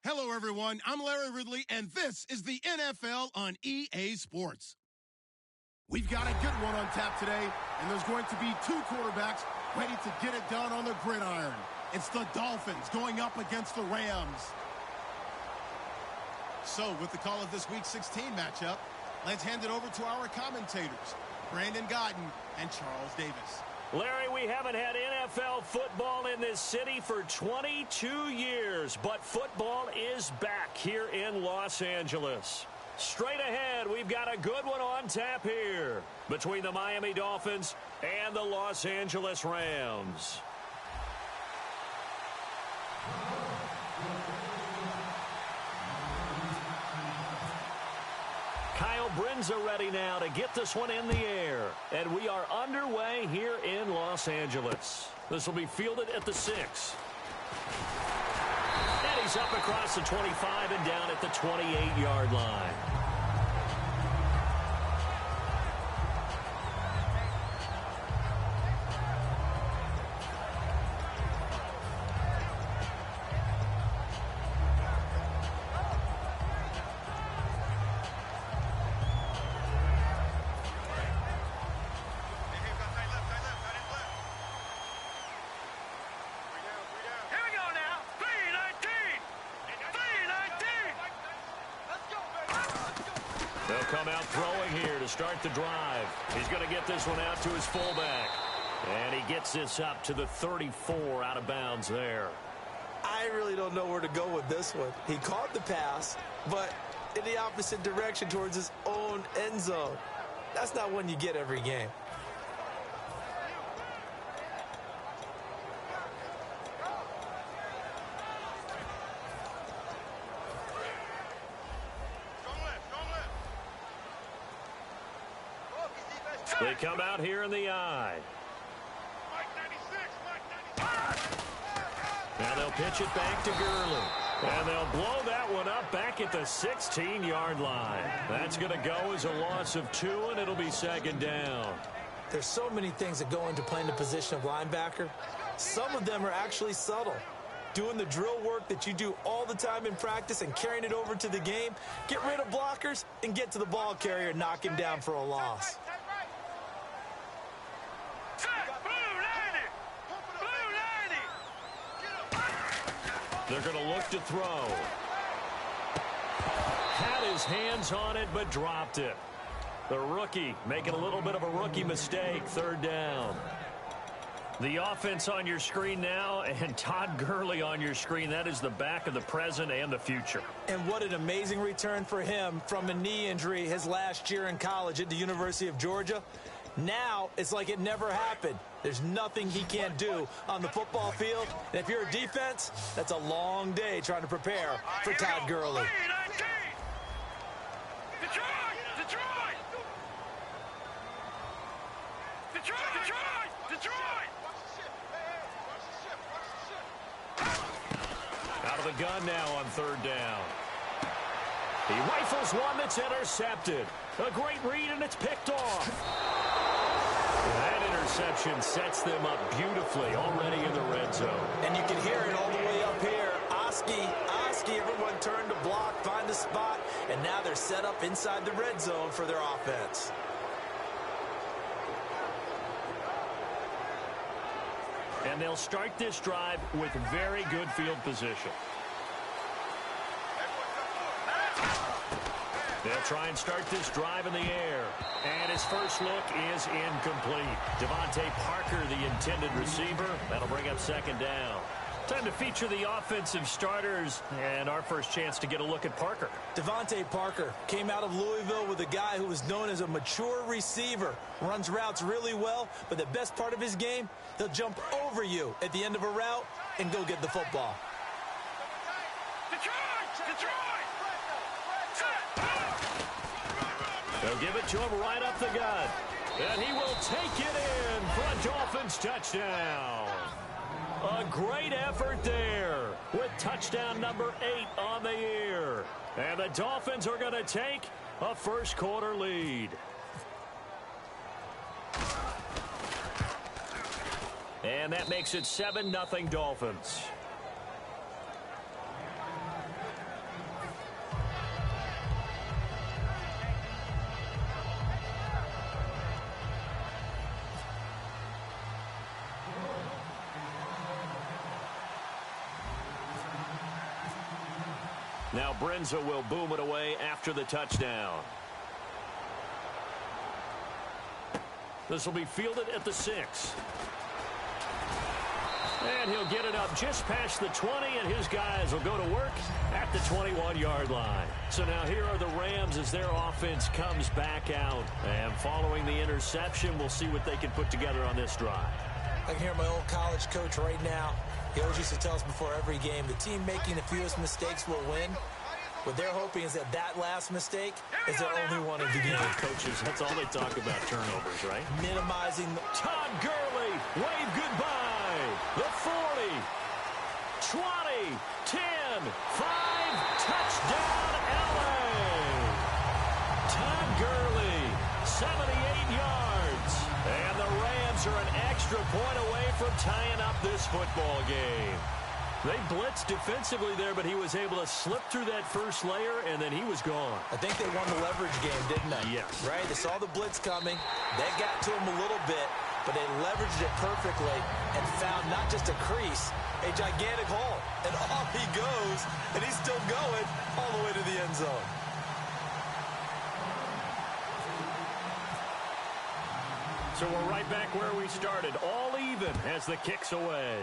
Hello, everyone. I'm Larry Ridley, and this is the NFL on EA Sports. We've got a good one on tap today, and there's going to be two quarterbacks ready to get it done on the gridiron. It's the Dolphins going up against the Rams. So, with the call of this Week 16 matchup, let's hand it over to our commentators, Brandon Godden and Charles Davis. Larry, we haven't had NFL football in this city for 22 years, but football is back here in Los Angeles. Straight ahead, we've got a good one on tap here between the Miami Dolphins and the Los Angeles Rams. Kyle Brinza ready now to get this one in the air. And we are underway here in Los Angeles. This will be fielded at the 6. And he's up across the 25 and down at the 28-yard line. They'll come out throwing here to start the drive. He's going to get this one out to his fullback. And he gets this up to the 34 out of bounds there. I really don't know where to go with this one. He caught the pass, but in the opposite direction towards his own end zone. That's not one you get every game. They come out here in the eye. Now they'll pitch it back to Gurley. And they'll blow that one up back at the 16-yard line. That's going to go as a loss of 2, and it'll be second down. There's so many things that go into playing the position of linebacker. Some of them are actually subtle. Doing the drill work that you do all the time in practice and carrying it over to the game. Get rid of blockers and get to the ball carrier and knock him down for a loss. They're going to look to throw. Had his hands on it, but dropped it. The rookie making a little bit of a rookie mistake, third down. The offense on your screen now, and Todd Gurley on your screen. That is the back of the present and the future. And what an amazing return for him from a knee injury his last year in college at the University of Georgia. Now, it's like it never happened. There's nothing he can't do on the football field. And if you're a defense, that's a long day trying to prepare for Todd Gurley. Out of the gun now on third down. He rifles one that's intercepted. A great read, and it's picked off. That interception sets them up beautifully already in the red zone. And you can hear it all the way up here. Oski, everyone turned to block, find the spot, and now they're set up inside the red zone for their offense. And they'll start this drive with very good field position. They'll try and start this drive in the air. And his first look is incomplete. Devontae Parker, the intended receiver. That'll bring up second down. Time to feature the offensive starters, and our first chance to get a look at Parker. Devontae Parker came out of Louisville with a guy who was known as a mature receiver. Runs routes really well, but the best part of his game, he'll jump over you at the end of a route and go get the football. They'll give it to him right up the gut. And he will take it in for a Dolphins touchdown. A great effort there with touchdown number 8 on the year. And the Dolphins are going to take a first quarter lead. And that makes it 7-0 Dolphins. Now Brenza will boom it away after the touchdown. This will be fielded at the 6. And he'll get it up just past the 20, and his guys will go to work at the 21-yard line. So now here are the Rams as their offense comes back out. And following the interception, we'll see what they can put together on this drive. I can hear my old college coach right now. He always used to tell us before every game, the team making the fewest mistakes will win. What they're hoping is that last mistake is their only one of the game. Coaches, that's all they talk about, turnovers, right? Minimizing. Todd Gurley, wave goodbye. The 40, 20, 10, 5, touchdown, LA. Todd Gurley, 78 yards. And the Rams are an extra point away from tying up this football game. They blitzed defensively there, but he was able to slip through that first layer, and then he was gone. I think they won the leverage game, didn't they? Yes. Right? They saw the blitz coming. That got to him a little bit, but they leveraged it perfectly and found not just a crease, a gigantic hole. And off he goes, and he's still going all the way to the end zone. So we're right back where we started, all even as the kick's away.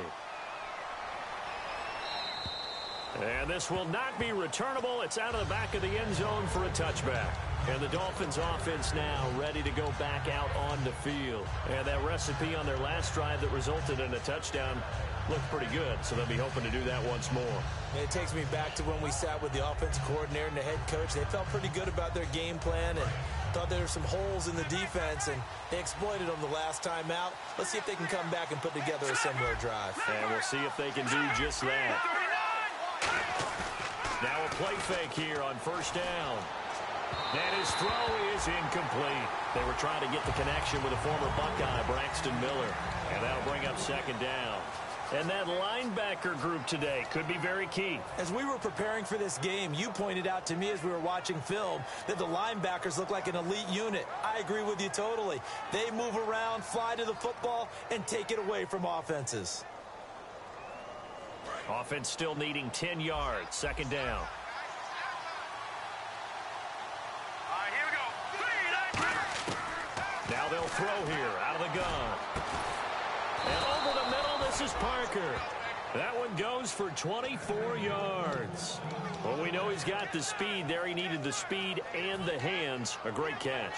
And this will not be returnable. It's out of the back of the end zone for a touchback. And the Dolphins offense now ready to go back out on the field. And that recipe on their last drive that resulted in a touchdown looked pretty good. So they'll be hoping to do that once more. And it takes me back to when we sat with the offensive coordinator and the head coach. They felt pretty good about their game plan and thought there were some holes in the defense, and they exploited them the last time out. Let's see if they can come back and put together a similar drive. And we'll see if they can do just that. Now a play fake here on first down. And his throw is incomplete. They were trying to get the connection with a former Buckeye, Braxton Miller. And that'll bring up second down. And that linebacker group today could be very key. As we were preparing for this game, you pointed out to me as we were watching film that the linebackers look like an elite unit. I agree with you totally. They move around, fly to the football, and take it away from offenses. Offense still needing 10 yards. Second down. Now they'll throw here out of the gun. And over the middle, this is Parker. That one goes for 24 yards. Well, we know he's got the speed there. He needed the speed and the hands. A great catch.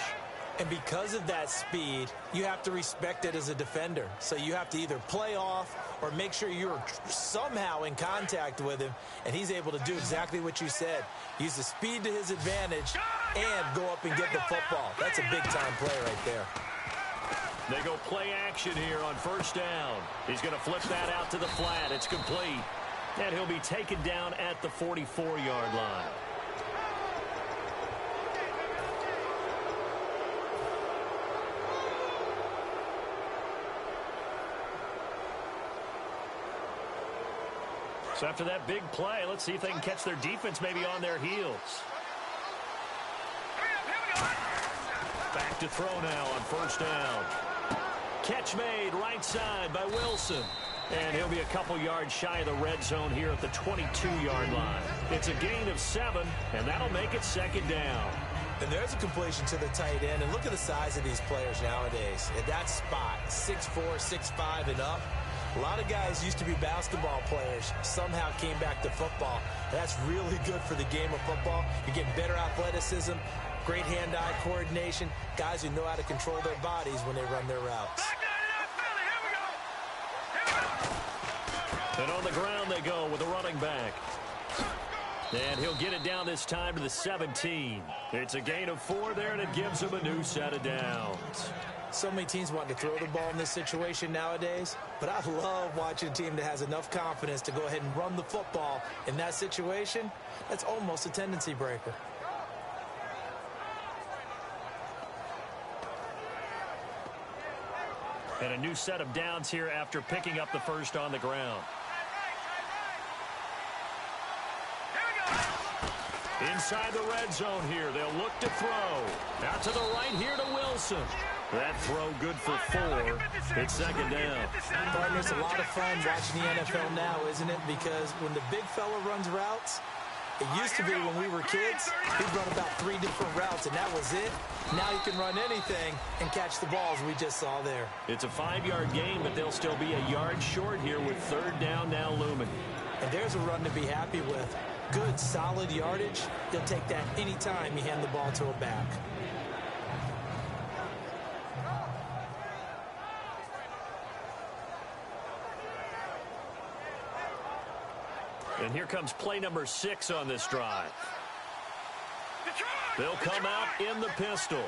And because of that speed, you have to respect it as a defender. So you have to either play off or make sure you're somehow in contact with him. And he's able to do exactly what you said. Use the speed to his advantage and go up and get the football. That's a big-time play right there. They go play action here on first down. He's going to flip that out to the flat. It's complete. And he'll be taken down at the 44-yard line. So after that big play, let's see if they can catch their defense maybe on their heels. Back to throw now on first down. Catch made right side by Wilson. And he'll be a couple yards shy of the red zone here at the 22-yard line. It's a gain of 7, and that'll make it second down. And there's a completion to the tight end. And look at the size of these players nowadays. At that spot, 6'4", 6'5", and up. A lot of guys used to be basketball players, somehow came back to football. And that's really good for the game of football. You're getting better athleticism, great hand-eye coordination, guys who know how to control their bodies when they run their routes. And on the ground they go with a running back. And he'll get it down this time to the 17. It's a gain of 4 there, and it gives him a new set of downs. So many teams want to throw the ball in this situation nowadays, but I love watching a team that has enough confidence to go ahead and run the football in that situation. That's almost a tendency breaker. And a new set of downs here after picking up the first on the ground. Inside the red zone here. They'll look to throw. Out to the right here to Wilson. That throw good for 4. It's second down. Partner, it's a lot of fun watching the NFL now, isn't it? Because when the big fella runs routes, It used to be when we were kids, he'd run about 3 different routes, and that was it. Now he can run anything and catch the balls we just saw there. It's a 5-yard gain, but they'll still be a yard short here with third down now looming. And there's a run to be happy with. Good, solid yardage. He'll take that anytime you hand the ball to a back. And here comes play number 6 on this drive. They'll come out in the pistol.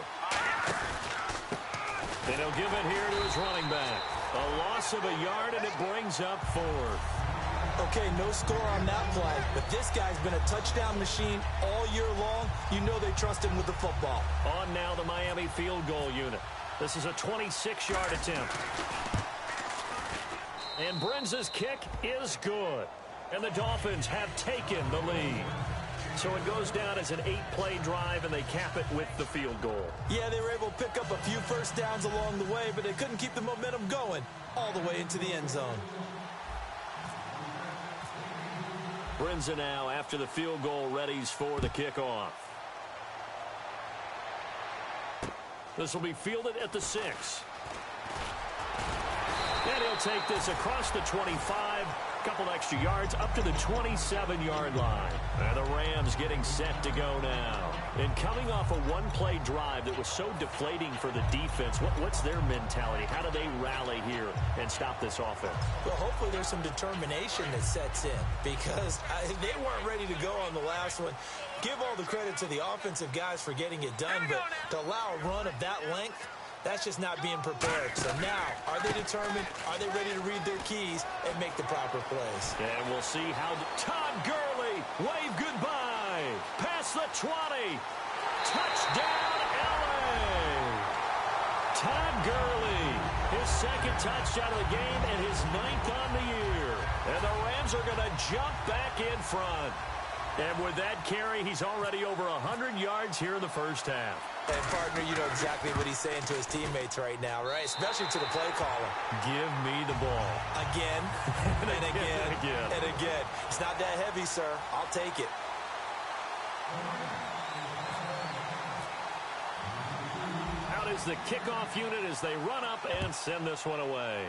And he'll give it here to his running back. A loss of a yard, and it brings up 4th. Okay, no score on that play, but this guy's been a touchdown machine all year long. You know they trust him with the football. On now the Miami field goal unit. This is a 26-yard attempt. And Brenza's kick is good. And the Dolphins have taken the lead. So it goes down as an 8-play drive, and they cap it with the field goal. Yeah, they were able to pick up a few first downs along the way, but they couldn't keep the momentum going all the way into the end zone. Brenza now, after the field goal, readies for the kickoff. This will be fielded at the 6. And he'll take this across the 25. Couple extra yards up to the 27-yard line. And the Rams getting set to go now. And coming off a one-play drive that was so deflating for the defense, what's their mentality? How do they rally here and stop this offense? Well, hopefully there's some determination that sets in, because they weren't ready to go on the last one. Give all the credit to the offensive guys for getting it done, but to allow a run of that length, that's just not being prepared. So now, are they determined? Are they ready to read their keys and make the proper plays? And we'll see how Todd Gurley wave goodbye. Past the 20. Touchdown, LA. Todd Gurley, his second touchdown of the game and his 9th on the year. And the Rams are going to jump back in front. And with that carry, he's already over 100 yards here in the first half. And, partner, you know exactly what he's saying to his teammates right now, right? Especially to the play caller. Give me the ball. Again, and again, and again. It's not that heavy, sir. I'll take it. Out is the kickoff unit as they run up and send this one away.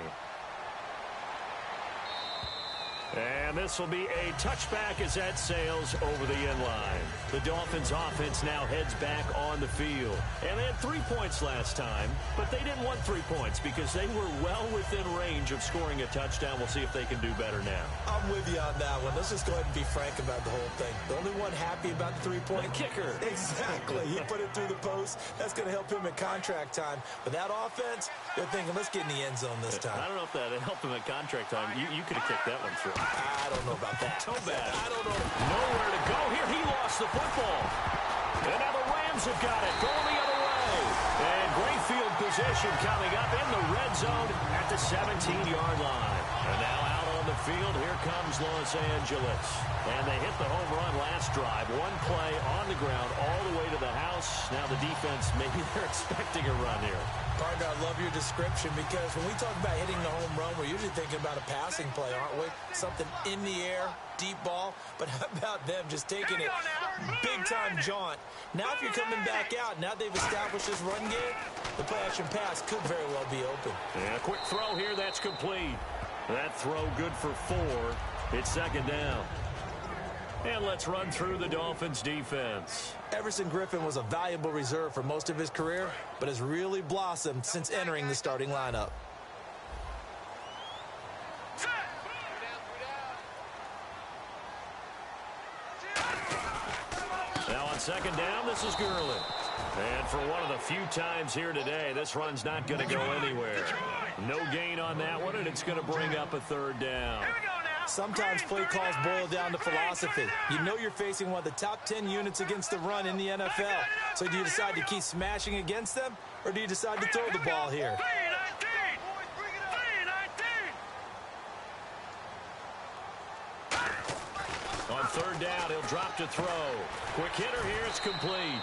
And this will be a touchback as that sails over the end line. The Dolphins offense now heads back on the field. And they had 3 points last time, but they didn't want 3 points because they were well within range of scoring a touchdown. We'll see if they can do better now. I'm with you on that one. Let's just go ahead and be frank about the whole thing. The only one happy about the 3-point kicker. Exactly. He put it through the post. That's going to help him in contract time. But that offense, they're thinking, let's get in the end zone this time. I don't know if that helped him in contract time. You could have kicked that one through. I don't know about that. So bad. I don't know. Nowhere to go here. He lost the football. And now the Rams have got it. Going the other way. And great field position coming up in the red zone at the 17-yard line. And now out on the field, here comes Los Angeles. And they hit the home run last drive. One play on the ground all the way to the house. Now the defense, maybe they're expecting a run here. Partner, I love your description, because when we talk about hitting the home run, we're usually thinking about a passing play, aren't we? Something in the air, deep ball. But how about them just taking it big-time jaunt? Now if you're coming back out, now they've established this run game, the play-action pass could very well be open. And a quick throw here, that's complete. That throw good for 4. It's second down. And let's run through the Dolphins' defense. Everson Griffin was a valuable reserve for most of his career, but has really blossomed since entering the starting lineup. Now on second down, this is Gurley. And for one of the few times here today, this run's not going to go anywhere. No gain on that one, and it's going to bring up a third down. Sometimes play calls boil down to philosophy. You know you're facing one of the top 10 units against the run in the NFL. So do you decide to keep smashing against them, or do you decide to throw the ball here? On third down. He'll drop to throw. Quick hitter here. It's complete.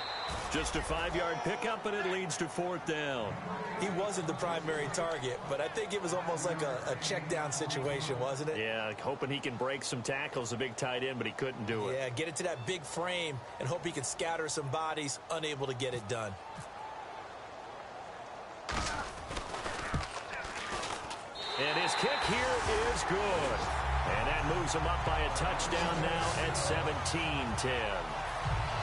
Just a 5-yard pickup, and it leads to fourth down. He wasn't the primary target, but I think it was almost like a check down situation, wasn't it? Yeah, hoping he can break some tackles, a big tight end, but he couldn't do it. Yeah, get it to that big frame and hope he can scatter some bodies, unable to get it done. And his kick here is good. And that moves him up by a touchdown now at 17-10.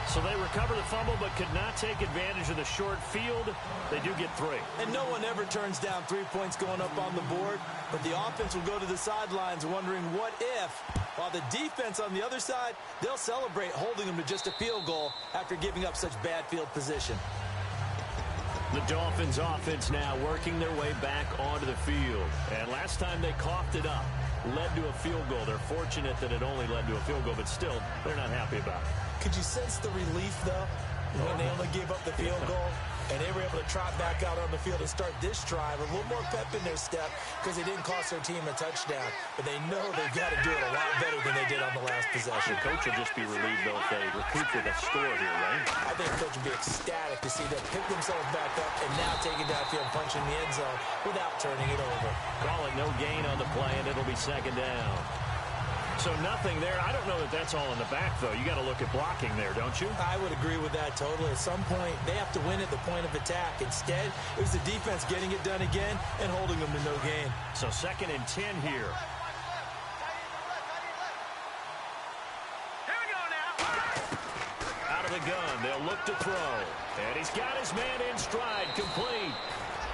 So they recover the fumble but could not take advantage of the short field. They do get 3. And no one ever turns down 3 points going up on the board, but the offense will go to the sidelines wondering what if, while the defense on the other side, they'll celebrate holding them to just a field goal after giving up such bad field position. The Dolphins offense now working their way back onto the field. And last time they coughed it up, led to a field goal. They're fortunate that it only led to a field goal, but still, they're not happy about it. Could you sense the relief, though, when they only gave up the field goal and they were able to trot back out on the field and start this drive a little more pep in their step because they didn't cost their team a touchdown, but they know they've got to do it a lot better than they did on the last possession. The coach will just be relieved, though, if they recoup with a score here, right? I think the coach will be ecstatic to see them pick themselves back up and now take it downfield, punching the end zone without turning it over. Calling no gain on the play, and it'll be second down. So nothing there. I don't know that that's all in the back, though. You got to look at blocking there, don't you? I would agree with that totally. At some point, they have to win at the point of attack. Instead, it was the defense getting it done again and holding them to no gain. So 2nd and 10 here. Here we go now. Out of the gun, they'll look to throw. And he's got his man in stride, complete.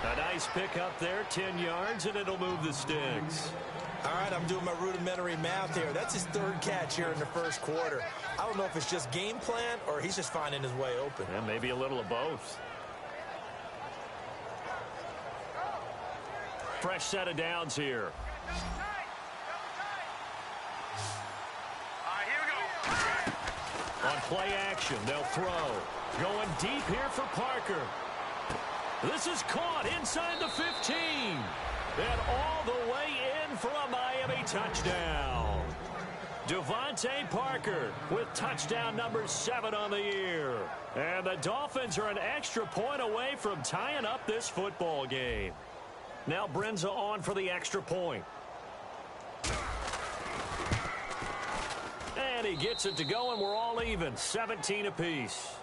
A nice pick up there, 10 yards, and it'll move the sticks. All right, I'm doing my rudimentary math here. That's his 3rd catch here in the first quarter. I don't know if it's just game plan or he's just finding his way open. Yeah, maybe a little of both. Fresh set of downs here. All right, here we go. On play action, they'll throw. Going deep here for Parker. This is caught inside the 15. And all the way in for a Miami touchdown. Devontae Parker with touchdown number 7 on the year. And the Dolphins are an extra point away from tying up this football game. Now Brenza on for the extra point. And he gets it to go, and we're all even, 17 apiece.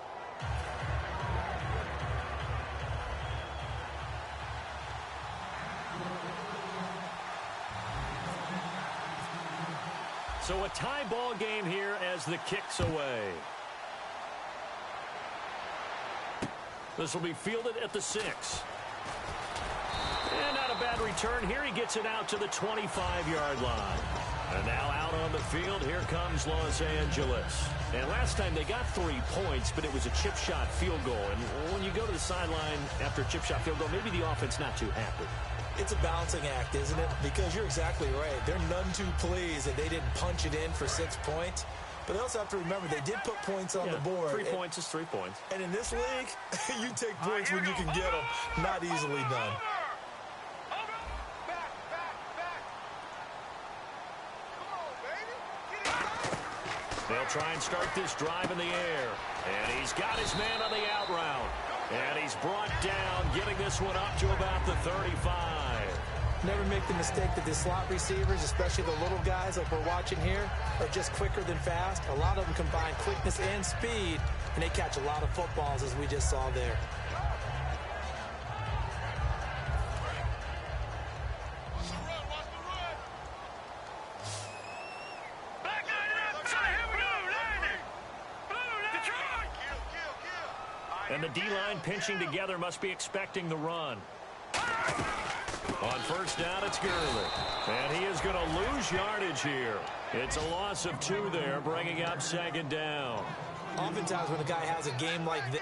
So a tie ball game here as the kick's away. This will be fielded at the 6. And not a bad return here. He gets it out to the 25-yard line. And now out on the field, here comes Los Angeles. And last time they got 3 points, but it was a chip shot field goal. And when you go to the sideline after a chip shot field goal, maybe the offense not too happy. It's a balancing act, isn't it? Because you're exactly right. They're none too pleased that they didn't punch it in for 6 points. But they also have to remember they did put points on the board. 3 points is 3 points. And in this league, you take points when you can get them. Not easily done. They'll try and start this drive in the air. And he's got his man on the out route. And he's brought down, getting this one up to about the 35. Never make the mistake that the slot receivers, especially the little guys like we're watching here, are just quicker than fast. A lot of them combine quickness and speed, and they catch a lot of footballs, as we just saw there. And the D-line pinching together must be expecting the run. On first down, it's Gurley. And he is going to lose yardage here. It's a loss of 2 there, bringing up second down. Oftentimes when a guy has a game like this,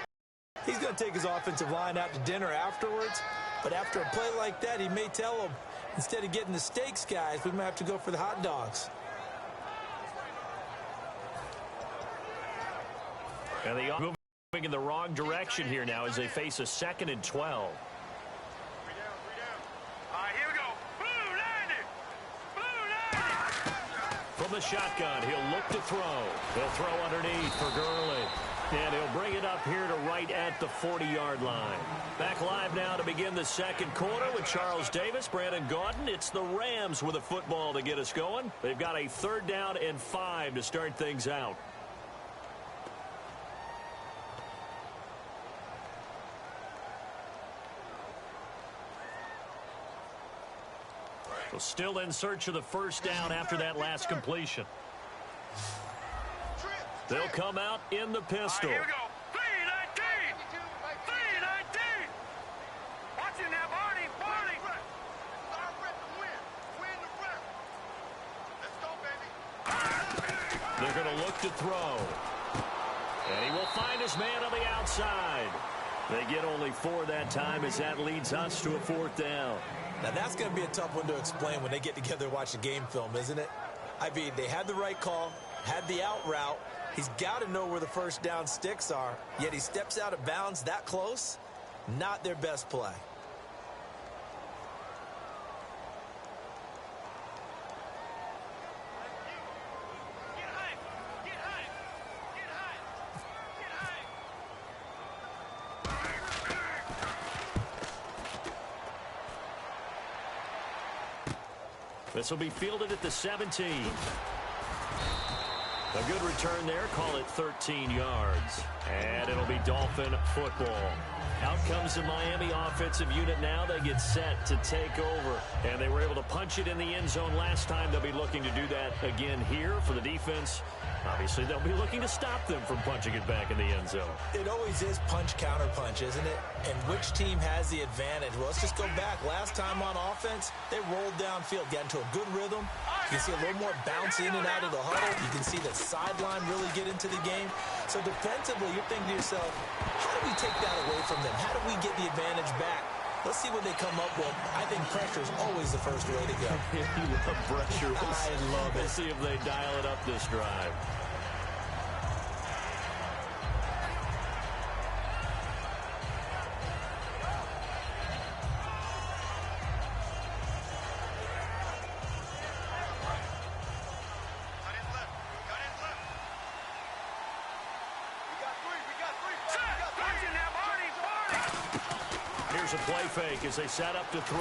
he's going to take his offensive line out to dinner afterwards. But after a play like that, he may tell them, instead of getting the steaks, guys, we might have to go for the hot dogs. And the moving in the wrong direction here now as they face a 2nd and 12. from the shotgun. He'll look to throw. He'll throw underneath for Gurley. And he'll bring it up here to right at the 40-yard line. Back live now to begin the second quarter with Charles Davis, Brandon Gaudin. It's the Rams with a football to get us going. They've got a 3rd down and 5 to start things out. So still in search of the first down after that last completion. They'll come out in the pistol. Here we go. 3-19. 3-19. Watch it now, Barney. Barney. Win the rep. Let's go, baby. They're going to look to throw. And he will find his man on the outside. They get only 4 that time as that leads us to a 4th down. Now, that's going to be a tough one to explain when they get together and watch the game film, isn't it? I mean, they had the right call, had the out route. He's got to know where the first down sticks are, yet he steps out of bounds that close. Not their best play. This will be fielded at the 17. A good return there. Call it 13 yards. And it'll be Dolphin football. Out comes the Miami offensive unit now. They get set to take over. And they were able to punch it in the end zone last time. They'll be looking to do that again here for the defense. Obviously, they'll be looking to stop them from punching it back in the end zone. It always is punch, counter punch, isn't it? And which team has the advantage? Well, let's just go back. Last time on offense, they rolled downfield, got into a good rhythm. You can see a little more bounce in and out of the huddle. You can see the sideline really get into the game. So defensively, you're thinking to yourself, how do we take that away from them? How do we get the advantage back? Let's see what they come up with. I think pressure is always the first way to go. You love pressure. I love it. We'll see if they dial it up this drive. A play fake as they set up to throw.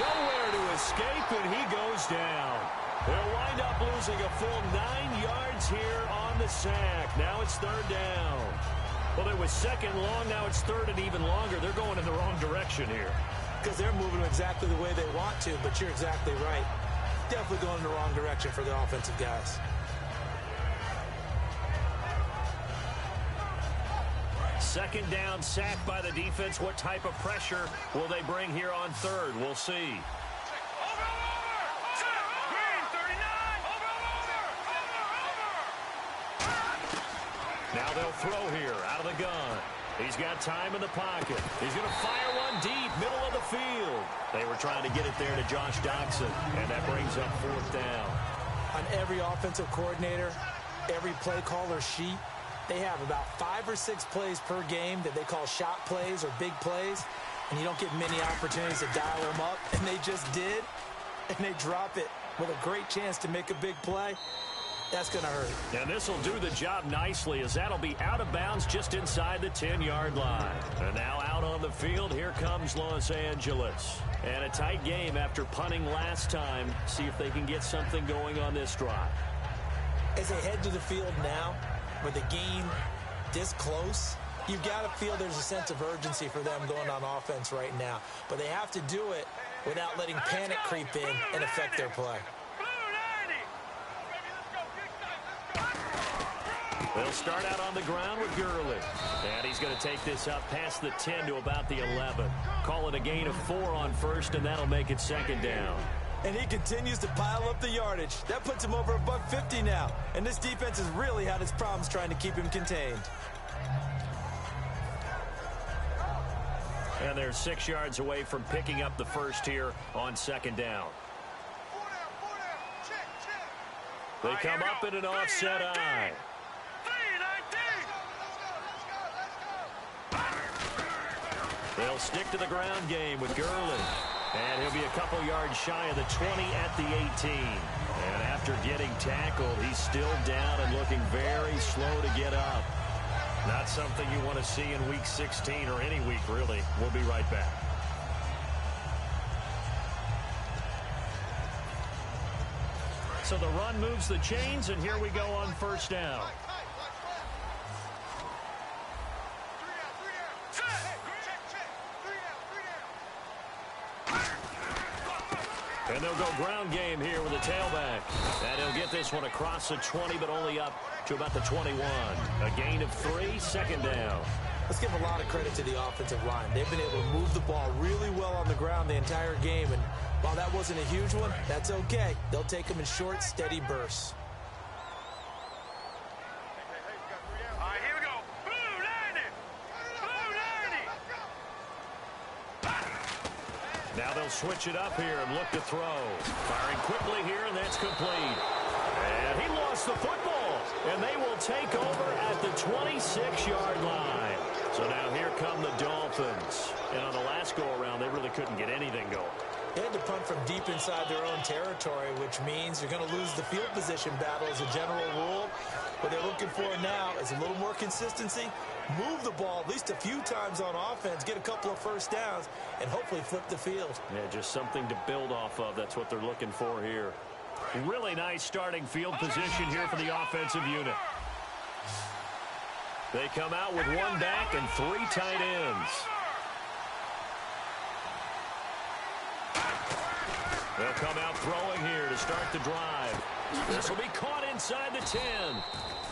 Nowhere to escape, and he goes down. They'll wind up losing a full 9 yards here on the sack. Now it's 3rd down. Well, it was 2nd long. Now it's 3rd and even longer. They're going in the wrong direction here. Because they're moving exactly the way they want to, but you're exactly right. Definitely going in the wrong direction for the offensive guys. Second down, sack by the defense. What type of pressure will they bring here on 3rd? We'll see. Now they'll throw here out of the gun. He's got time in the pocket. He's going to fire one deep, middle of the field. They were trying to get it there to Josh Doxson, and that brings up 4th down. On every offensive coordinator, every play caller sheet, they have about 5 or 6 plays per game that they call shot plays or big plays, and you don't get many opportunities to dial them up, and they just did, and they drop it with a great chance to make a big play. That's going to hurt. And this will do the job nicely as that'll be out of bounds just inside the 10-yard line. And now out on the field, here comes Los Angeles. And a tight game after punting last time. See if they can get something going on this drive. As they head to the field now, with the game this close, you've got to feel there's a sense of urgency for them going on offense right now. But they have to do it without letting panic creep in and affect their play. They'll start out on the ground with Gurley. And he's going to take this up past the 10 to about the 11. Call it a gain of 4 on 1st, and that'll make it 2nd down. And he continues to pile up the yardage. That puts him over $150 now. And this defense has really had its problems trying to keep him contained. And they're 6 yards away from picking up the first here on 2nd down. They come up in an offset eye. They'll stick to the ground game with Gurley. And he'll be a couple yards shy of the 20 at the 18. And after after getting tackled. He's still down and looking very slow to get up. Not something you want to see in Week 16 or any week, really. We'll be right back. So the run moves the chains, and here we go on first down. And they'll go ground game here with a tailback. And he'll get this one across the 20, but only up to about the 21. A gain of 3, second down. Let's give a lot of credit to the offensive line. They've been able to move the ball really well on the ground the entire game. And while that wasn't a huge one, that's okay. They'll take them in short, steady bursts. All right, here we go. Blue 90. Blue 90. Now they'll switch it up here and look to throw. Firing quickly here, and that's complete. And he lost the football, and they will take over at the 26-yard line. So now here come the Dolphins. And on the last go-around, they really couldn't get anything going. They had to punt from deep inside their own territory, which means you're going to lose the field position battle as a general rule. What they're looking for now is a little more consistency, move the ball at least a few times on offense, get a couple of first downs, and hopefully flip the field. Yeah, just something to build off of. That's what they're looking for here. Really nice starting field position here for the offensive unit. They come out with one back and 3 tight ends. They'll come out throwing here to start the drive. This will be caught inside the 10.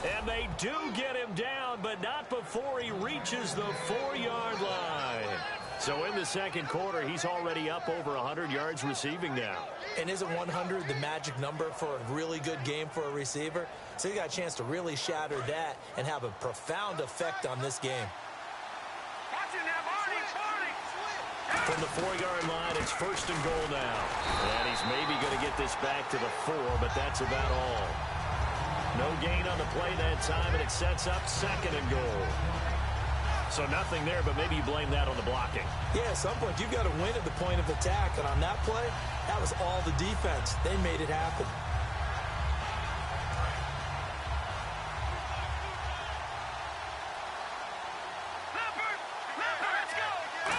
And they do get him down, but not before he reaches the 4-yard line. So in the second quarter, he's already up over 100 yards receiving now. And isn't 100 the magic number for a really good game for a receiver? So he got a chance to really shatter that and have a profound effect on this game. From the 4-yard line, it's first and goal now. And he's maybe going to get this back to the 4, but that's about all. No gain on the play that time, and it sets up second and goal. So nothing there, but maybe you blame that on the blocking. Yeah, at some point, you've got to win at the point of attack. And on that play, that was all the defense. They made it happen.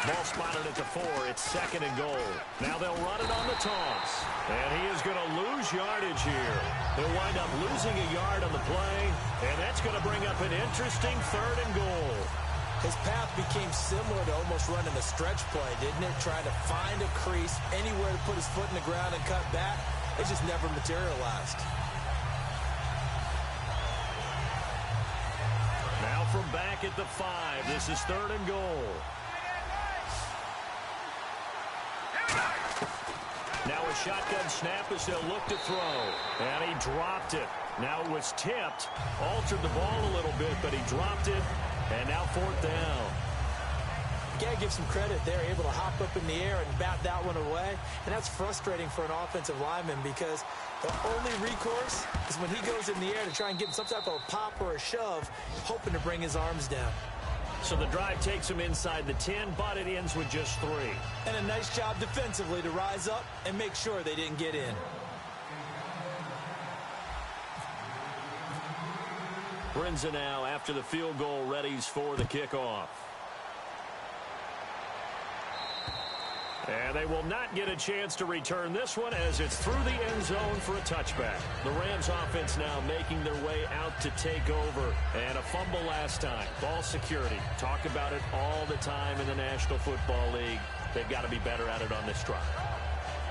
Ball spotted at the 4. It's second and goal. Now they'll run it on the toss. And he is going to lose yardage here. He'll wind up losing a yard on the play. And that's going to bring up an interesting third and goal. His path became similar to almost running a stretch play, didn't it? Trying to find a crease, anywhere to put his foot in the ground and cut back. It just never materialized. Now from back at the 5. This is third and goal. Now a shotgun snap as they'll look to throw. And he dropped it. Now it was tipped. Altered the ball a little bit, but he dropped it. And now fourth down. You got to give some credit. They're able to hop up in the air and bat that one away. And that's frustrating for an offensive lineman because the only recourse is when he goes in the air to try and get some type of a pop or a shove, hoping to bring his arms down. So the drive takes him inside the 10, but it ends with just 3. And a nice job defensively to rise up and make sure they didn't get in. Brinza now, after the field goal, readies for the kickoff. And they will not get a chance to return this one as it's through the end zone for a touchback. The Rams offense now making their way out to take over. And a fumble last time. Ball security. Talk about it all the time in the National Football League. They've got to be better at it on this drive.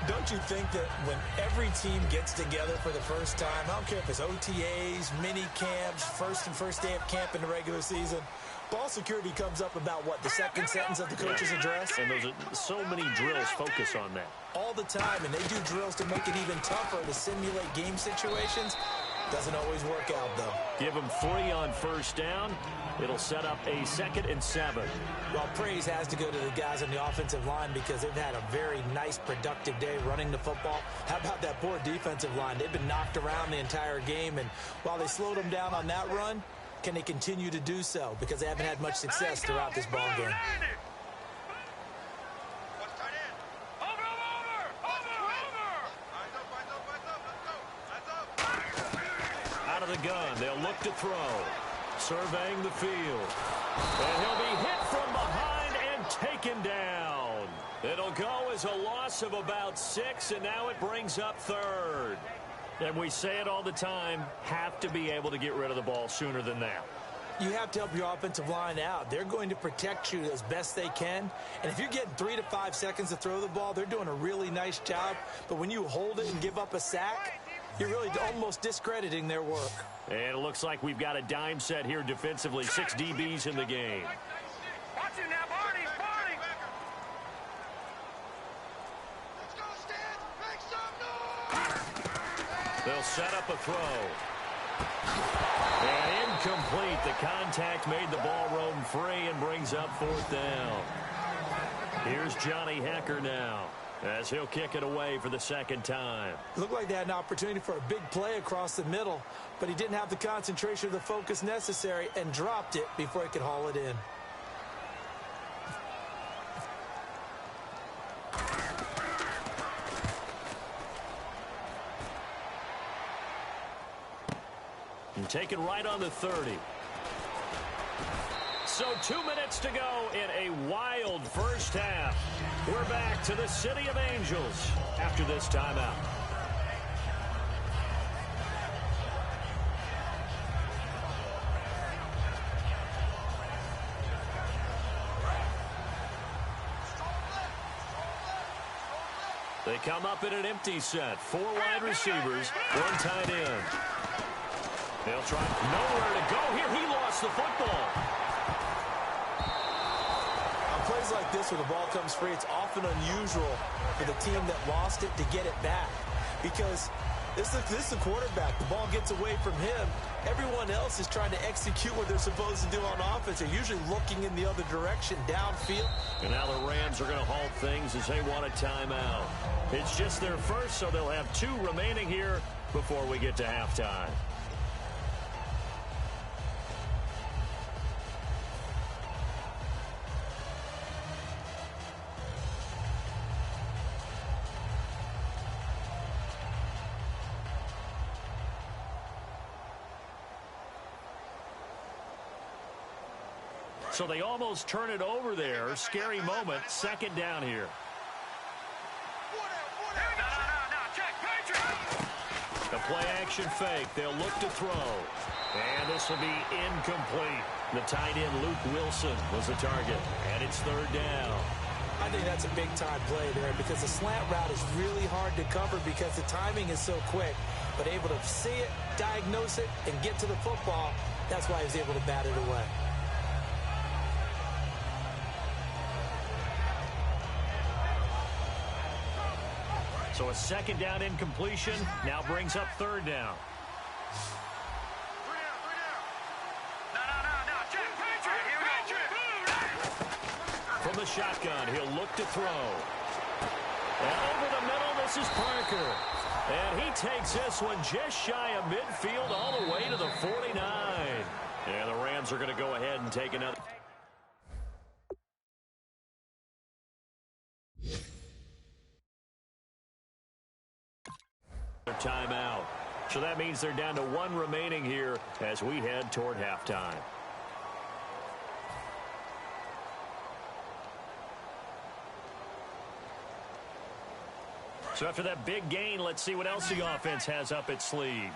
Don't you think that when every team gets together for the first time, I don't care if it's OTAs, mini camps, first day of camp in the regular season, ball security comes up about, what, the second sentence of the coach's address? And those are so many drills focus on that. All the time, and they do drills to make it even tougher to simulate game situations. Doesn't always work out, though. Give them 3 on first down. It'll set up a 2nd and 7. Well, praise has to go to the guys on the offensive line because they've had a very nice, productive day running the football. How about that poor defensive line? They've been knocked around the entire game, and while they slowed them down on that run, can they continue to do so? Because they haven't had much success throughout this ball game. the gun. They'll look to throw. Surveying the field. And he'll be hit from behind and taken down. It'll go as a loss of about 6, and now it brings up third. And we say it all the time, have to be able to get rid of the ball sooner than that. You have to help your offensive line out. They're going to protect you as best they can. And if you're getting 3 to 5 seconds to throw the ball, they're doing a really nice job. But when you hold it and give up a sack, you're really almost discrediting their work. And it looks like we've got a dime set here defensively. 6 DBs in the game. Watch it now, Barney. Barney. Let's go, Stan. Make some noise. They'll set up a throw. And incomplete. The contact made the ball roam free and brings up 4th down. Here's Johnny Hecker now, as he'll kick it away for the 2nd time. It looked like they had an opportunity for a big play across the middle, but he didn't have the concentration or the focus necessary and dropped it before he could haul it in. And taken right on the 30. So 2 minutes to go in a wild first half. We're back to the City of Angels after this timeout. They come up in an empty set. 4 wide receivers, 1 tight end. They'll try nowhere to go here. He lost the football. On plays like this where the ball comes free, it's often unusual for the team that lost it to get it back. Because this is the quarterback. The ball gets away from him. Everyone else is trying to execute what they're supposed to do on offense. They're usually looking in the other direction, downfield. And now the Rams are going to halt things as they want a timeout. It's just their first, so they'll have 2 remaining here before we get to halftime. So they almost turn it over there. Scary moment. 2nd down here. The play action fake. They'll look to throw. And this will be incomplete. The tight end, Luke Wilson, was the target. And it's 3rd down. I think that's a big-time play there because the slant route is really hard to cover because the timing is so quick. But able to see it, diagnose it, and get to the football, that's why he was able to bat it away. So a 2nd down incompletion now brings up 3rd down. From the shotgun, he'll look to throw. And over the middle, this is Parker. And he takes this one just shy of midfield all the way to the 49. And the Rams are going to go ahead and take another. Timeout. So that means they're down to 1 remaining here as we head toward halftime. So after that big gain, let's see what else the offense has up its sleeve.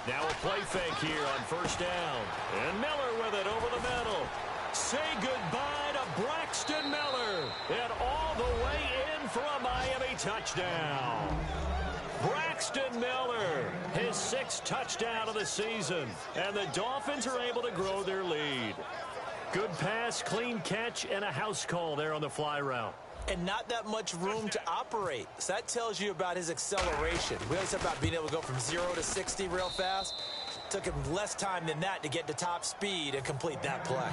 Now a play fake here on 1st down. And Miller with it over the middle. Say goodbye to Braxton Miller. And all the way in for a Miami touchdown. Braxton Miller, his 6th touchdown of the season. And the Dolphins are able to grow their lead. Good pass, clean catch, and a house call there on the fly route. And not that much room to operate. So that tells you about his acceleration. We always talk about being able to go from 0 to 60 real fast. Took him less time than that to get to top speed and complete that play.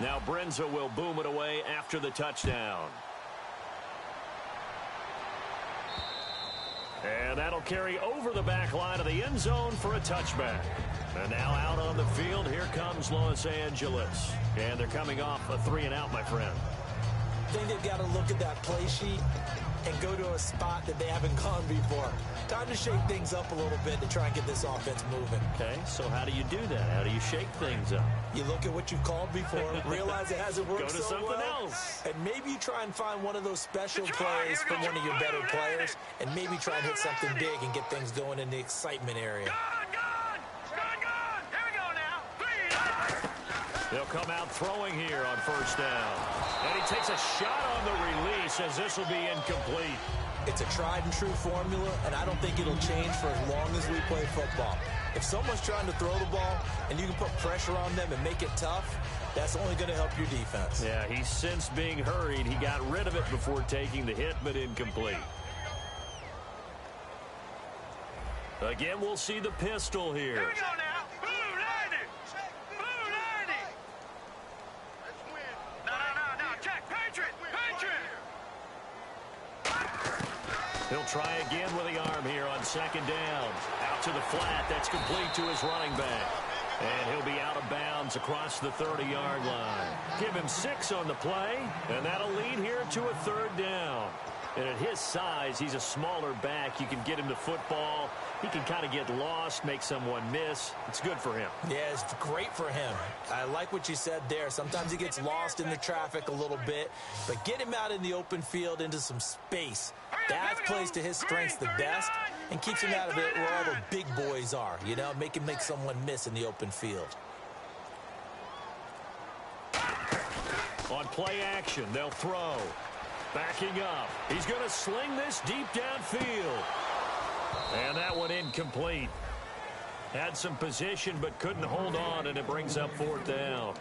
Now Brenza will boom it away after the touchdown. And that'll carry over the back line of the end zone for a touchback. And now out on the field, here comes Los Angeles. And they're coming off a 3-and-out, my friend. I think they've got to look at that play sheet and go to a spot that they haven't gone before. Time to shake things up a little bit to try and get this offense moving. Okay, so how do you do that? How do you shake things up? You look at what you've called before, realize it hasn't worked Go to so something well, else. and maybe you try and find one of those special plays from one of your better players, and maybe try and hit something big and get things going in the excitement area. Gone! Here we go now. 3. They'll come out throwing here on first down. And he takes a shot on the release as this will be incomplete. It's a tried-and-true formula, and I don't think it'll change for as long as we play football. If someone's trying to throw the ball and you can put pressure on them and make it tough, that's only going to help your defense. Yeah, he's since being hurried. He got rid of it before taking the hit, but incomplete. Again, we'll see the pistol here. Here we go now. Blue 90. Blue 90. Let's win. No. Check. Patriot. He'll try again with the arm here on second down. Out to the flat. That's complete to his running back. And he'll be out of bounds across the 30-yard line. Give him 6 on the play, and that'll lead here to a 3rd down. And at his size, he's a smaller back. You can get him the football. He can kind of get lost, make someone miss. It's good for him. Yeah, it's great for him. I like what you said there. Sometimes he gets lost in the traffic a little bit, but get him out in the open field into some space. That plays to his strengths the best and keeps him out of it where all the big boys are, you know, make someone miss in the open field. On play action, they'll throw. Backing up. He's going to sling this deep downfield. And that one incomplete. Had some position but couldn't hold on, and it brings up 4th down.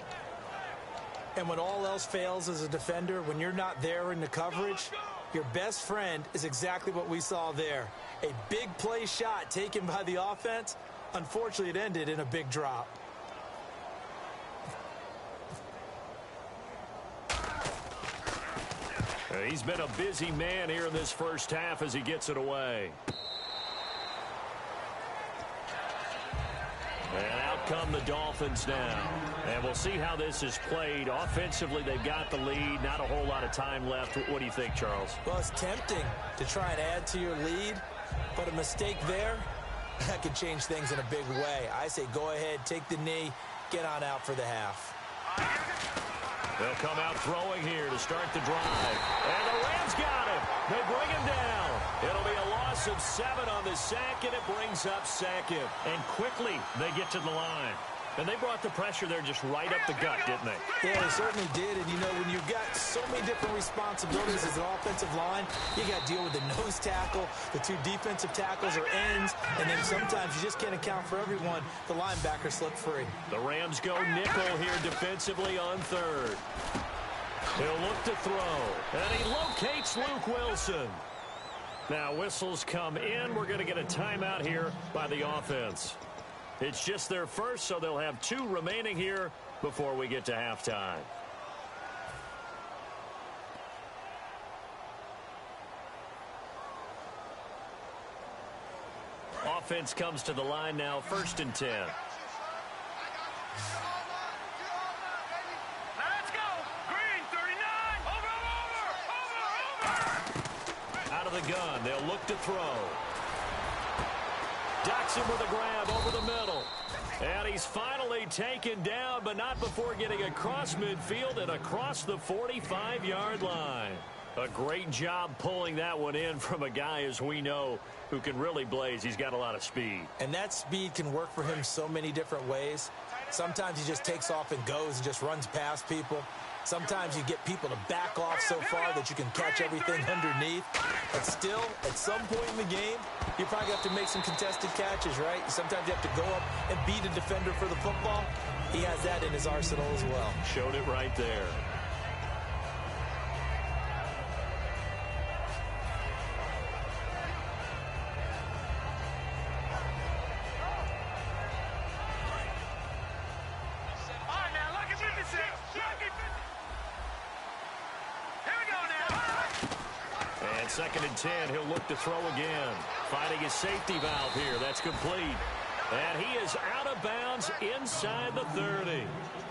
And when all else fails as a defender, when you're not there in the coverage, your best friend is exactly what we saw there. A big play shot taken by the offense. Unfortunately, it ended in a big drop. He's been a busy man here in this first half as he gets it away. And out come the Dolphins now. And we'll see how this is played. Offensively, they've got the lead. Not a whole lot of time left. What do you think, Charles? Well, it's tempting to try and add to your lead, but a mistake there, that could change things in a big way. I say go ahead, take the knee, get on out for the half. They'll come out throwing here to start the drive. And the Rams got him. They bring him down. It'll be a loss of 7 on the sack, and it brings up 2nd. And quickly, they get to the line. And they brought the pressure there just right up the gut, didn't they? Yeah, they certainly did. And, you know, when you've got so many different responsibilities as an offensive line, you got to deal with the nose tackle, the 2 defensive tackles or ends, and then sometimes you just can't account for everyone. The linebacker slipped free. The Rams go nickel here defensively on 3rd. He'll look to throw, and he locates Luke Wilson. Now, whistles come in. We're going to get a timeout here by the offense. It's just their first, so they'll have 2 remaining here before we get to halftime. Offense comes to the line now, 1st and 10. Let's go. Green 39. Over. Out of the gun, they'll look to throw. Ducks him with a grab over the middle. And he's finally taken down, but not before getting across midfield and across the 45-yard line. A great job pulling that one in from a guy, as we know, who can really blaze. He's got a lot of speed. And that speed can work for him so many different ways. Sometimes he just takes off and goes and just runs past people. Sometimes you get people to back off so far that you can catch everything underneath. But still, at some point in the game, you probably have to make some contested catches, right? Sometimes you have to go up and beat a defender for the football. He has that in his arsenal as well. Showed it right there. On 2nd and 10, he'll look to throw again. Finding his safety valve here. That's complete. And he is out of bounds inside the 30.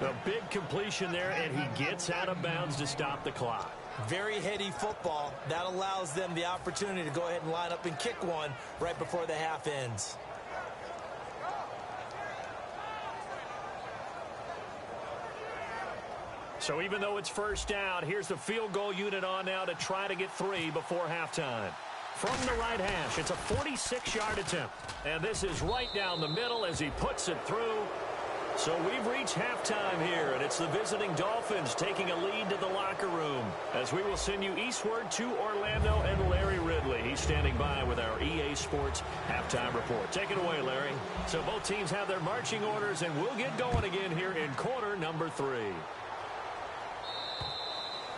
A big completion there, and he gets out of bounds to stop the clock. Very heady football. That allows them the opportunity to go ahead and line up and kick one right before the half ends. So even though it's first down, here's the field goal unit on now to try to get 3 before halftime. From the right hash, it's a 46-yard attempt. And this is right down the middle as he puts it through. So we've reached halftime here, and it's the visiting Dolphins taking a lead to the locker room as we will send you eastward to Orlando and Larry Ridley. He's standing by with our EA Sports halftime report. Take it away, Larry. So both teams have their marching orders, and we'll get going again here in quarter number 3.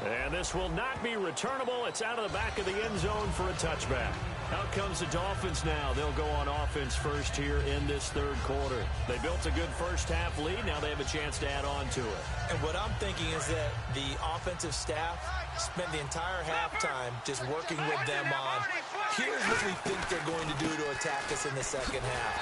And this will not be returnable. It's out of the back of the end zone for a touchback. Out comes the Dolphins now. They'll go on offense first here in this third quarter. They built a good first-half lead. Now they have a chance to add on to it. And what I'm thinking is that the offensive staff spent the entire halftime just working with them on, here's what we think they're going to do to attack us in the second half.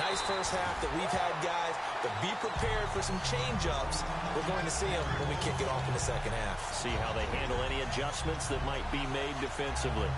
Nice first half that we've had, guys, but be prepared for some change-ups. We're going to see them when we kick it off in the second half. See how they handle any adjustments that might be made defensively.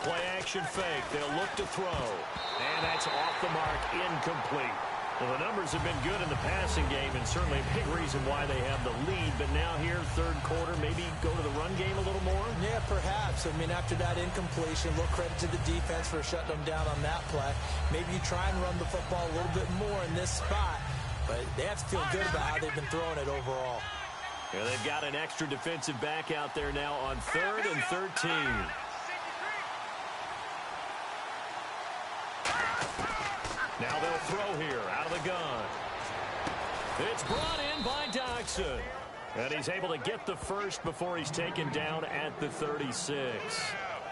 Play-action fake. They'll look to throw. And that's off the mark, incomplete. Well, the numbers have been good in the passing game, and certainly a big reason why they have the lead. But now here, third quarter, maybe go to the run game a little more? Yeah, perhaps. I mean, after that incompletion, a little credit to the defense for shutting them down on that play. Maybe you try and run the football a little bit more in this spot. But they have to feel good about how they've been throwing it overall. Yeah, they've got an extra defensive back out there now on 3rd and 13. Now they'll throw here out of the gun. It's brought in by Doxson. And he's able to get the first before he's taken down at the 36.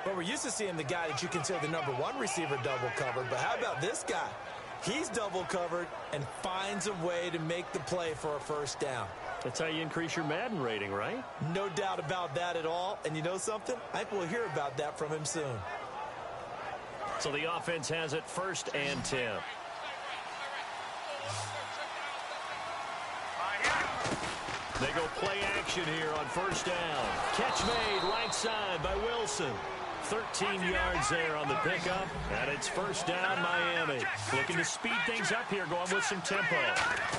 Well, we're used to seeing the guy that you consider the number 1 receiver double covered. But how about this guy? He's double covered and finds a way to make the play for a first down. That's how you increase your Madden rating, right? No doubt about that at all. And you know something? I think we'll hear about that from him soon. So the offense has it 1st and 10. They go play action here on 1st down. Catch made right side by Wilson. 13 yards there on the pickup, and it's 1st down Miami. Looking to speed things up here, going with some tempo.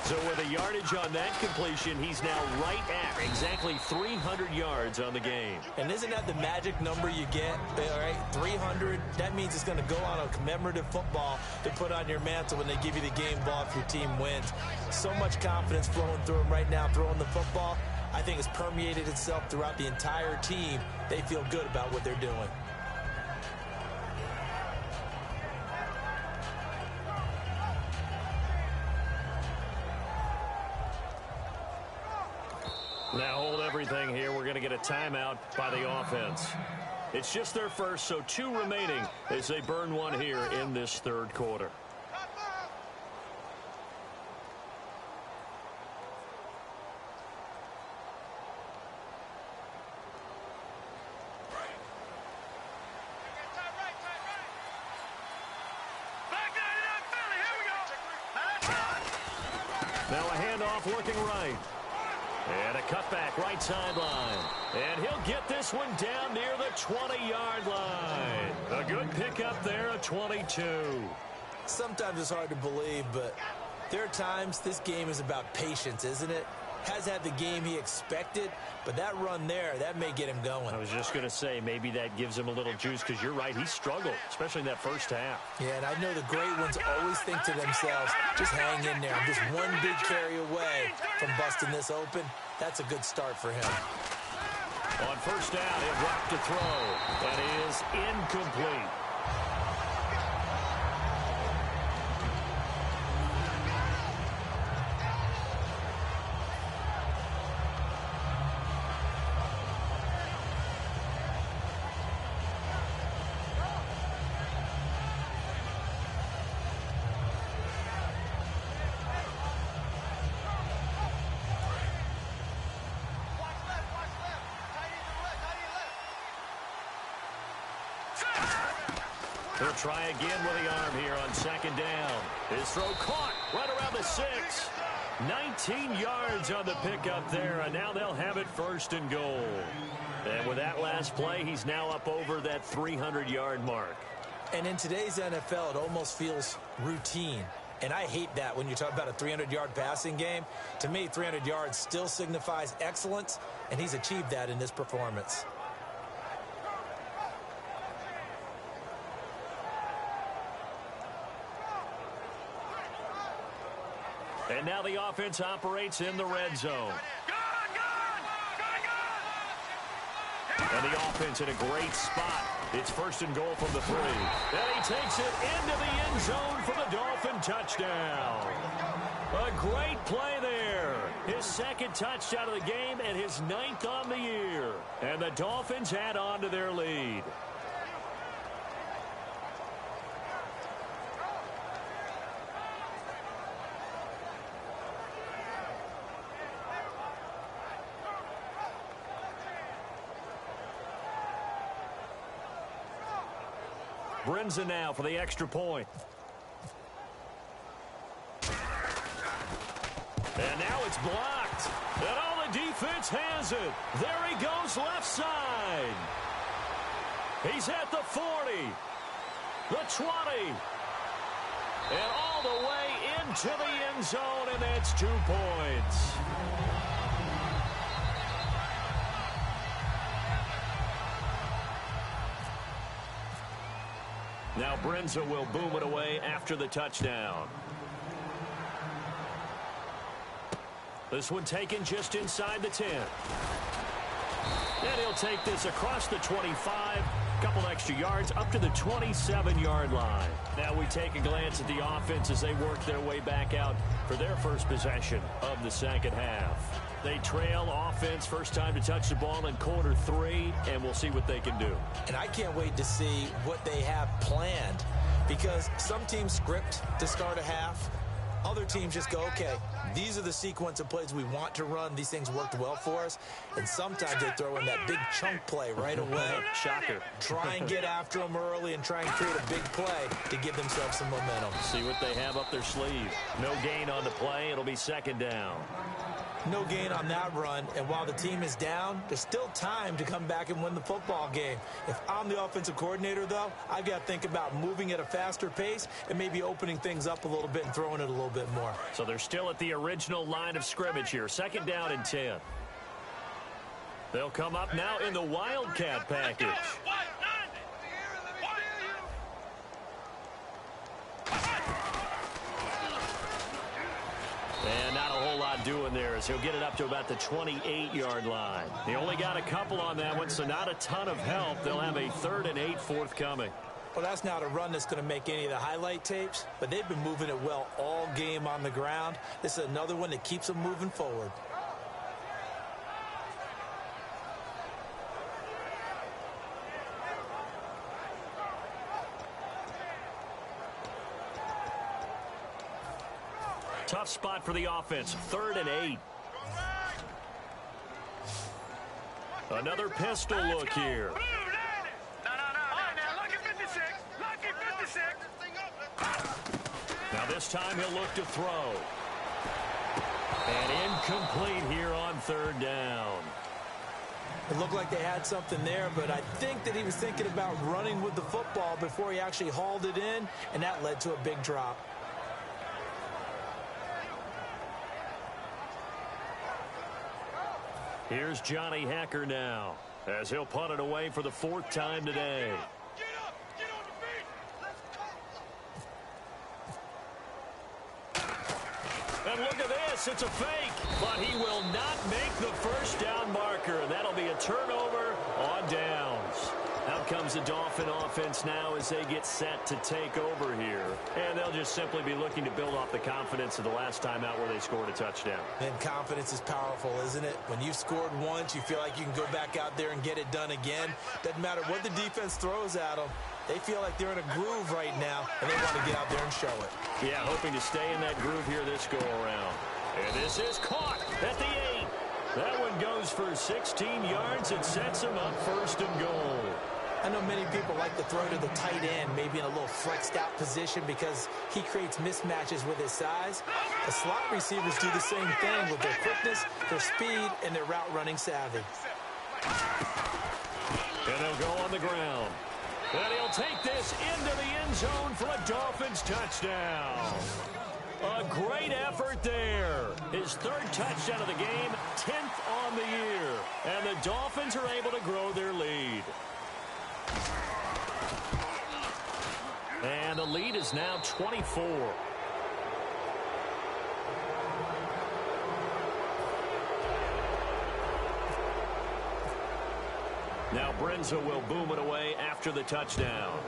So with a yardage on that completion, he's now right at exactly 300 yards on the game. And isn't that the magic number you get? All right, 300, that means it's going to go on a commemorative football to put on your mantle when they give you the game ball if your team wins. So much confidence flowing through him right now, throwing the football. I think it's permeated itself throughout the entire team. They feel good about what they're doing. Now hold everything here. We're going to get a timeout by the offense. It's just their first, so 2 remaining as they burn one here in this third quarter. Now a handoff looking right. And a cutback right sideline. And he'll get this one down near the 20-yard line. A good pickup there, a 22. Sometimes it's hard to believe, but there are times this game is about patience, isn't it? Has had the game he expected, but that run there, that may get him going. I was just going to say, maybe that gives him a little juice, because you're right, he struggled, especially in that first half. Yeah, and I know the great ones always think to themselves, just hang in there. I'm just one big carry away from busting this open. That's a good start for him. On 1st down, he'll drop to throw. That is incomplete. He'll try again with the arm here on second down. His throw caught right around the 6. 19 yards on the pickup there, and now they'll have it first and goal. And with that last play, he's now up over that 300-yard mark. And in today's NFL, it almost feels routine. And I hate that when you talk about a 300-yard passing game. To me, 300 yards still signifies excellence, and he's achieved that in this performance. And now the offense operates in the red zone. And the offense in a great spot. It's first and goal from the 3. And he takes it into the end zone for the Dolphin touchdown. A great play there. His second touchdown of the game and his 9th on the year. And the Dolphins add on to their lead. Brinza now for the extra point. And now it's blocked. And all the defense has it. There he goes left side. He's at the 40. The 20. And all the way into the end zone, and that's 2 points. Now Brinza will boom it away after the touchdown. This one taken just inside the 10. And he'll take this across the 25. Couple extra yards up to the 27-yard line. Now we take a glance at the offense as they work their way back out for their first possession of the second half. They trail offense, first time to touch the ball in quarter 3, and we'll see what they can do. And I can't wait to see what they have planned, because some teams script to start a half. Other teams just go, okay, these are the sequence of plays we want to run. These things worked well for us. And sometimes they throw in that big chunk play right away. Shocker. Try and get after them early and try and create a big play to give themselves some momentum. See what they have up their sleeve. No gain on the play. It'll be second down. No gain on that run, and while the team is down, there's still time to come back and win the football game. If I'm the offensive coordinator, though, I've got to think about moving at a faster pace and maybe opening things up a little bit and throwing it a little bit more. So they're still at the original line of scrimmage here. Second down and 10. They'll come up now in the Wildcat package. And not a whole lot doing there as he'll get it up to about the 28-yard line. He only got a couple on that one, so not a ton of help. They'll have a 3rd and 8 forthcoming. Well, that's not a run that's going to make any of the highlight tapes, but they've been moving it well all game on the ground. This is another one that keeps them moving forward. Tough spot for the offense. 3rd and 8. Another pistol look here. Now this time he'll look to throw. And incomplete here on 3rd down. It looked like they had something there, but I think that he was thinking about running with the football before he actually hauled it in, and that led to a big drop. Here's Johnny Hacker now, as he'll punt it away for the 4th time today. And look at this, it's a fake, but he will not make the first down marker. That'll be a turnover on downs. Out comes the Dolphin offense now as they get set to take over here. And they'll just simply be looking to build off the confidence of the last time out where they scored a touchdown. And confidence is powerful, isn't it? When you've scored once, you feel like you can go back out there and get it done again. Doesn't matter what the defense throws at them. They feel like they're in a groove right now, and they want to get out there and show it. Yeah, hoping to stay in that groove here this go-around. And this is caught at the 8. That one goes for 16 yards and sets him up 1st and goal. I know many people like to throw to the tight end, maybe in a little flexed out position because he creates mismatches with his size. The slot receivers do the same thing with their quickness, their speed, and their route running savvy. And they'll go on the ground. And he'll take this into the end zone for a Dolphins touchdown. A great effort there. His third touchdown of the game, 10th on the year. And the Dolphins are able to grow their lead. And the lead is now 24. Now Brenza will boom it away after the touchdown.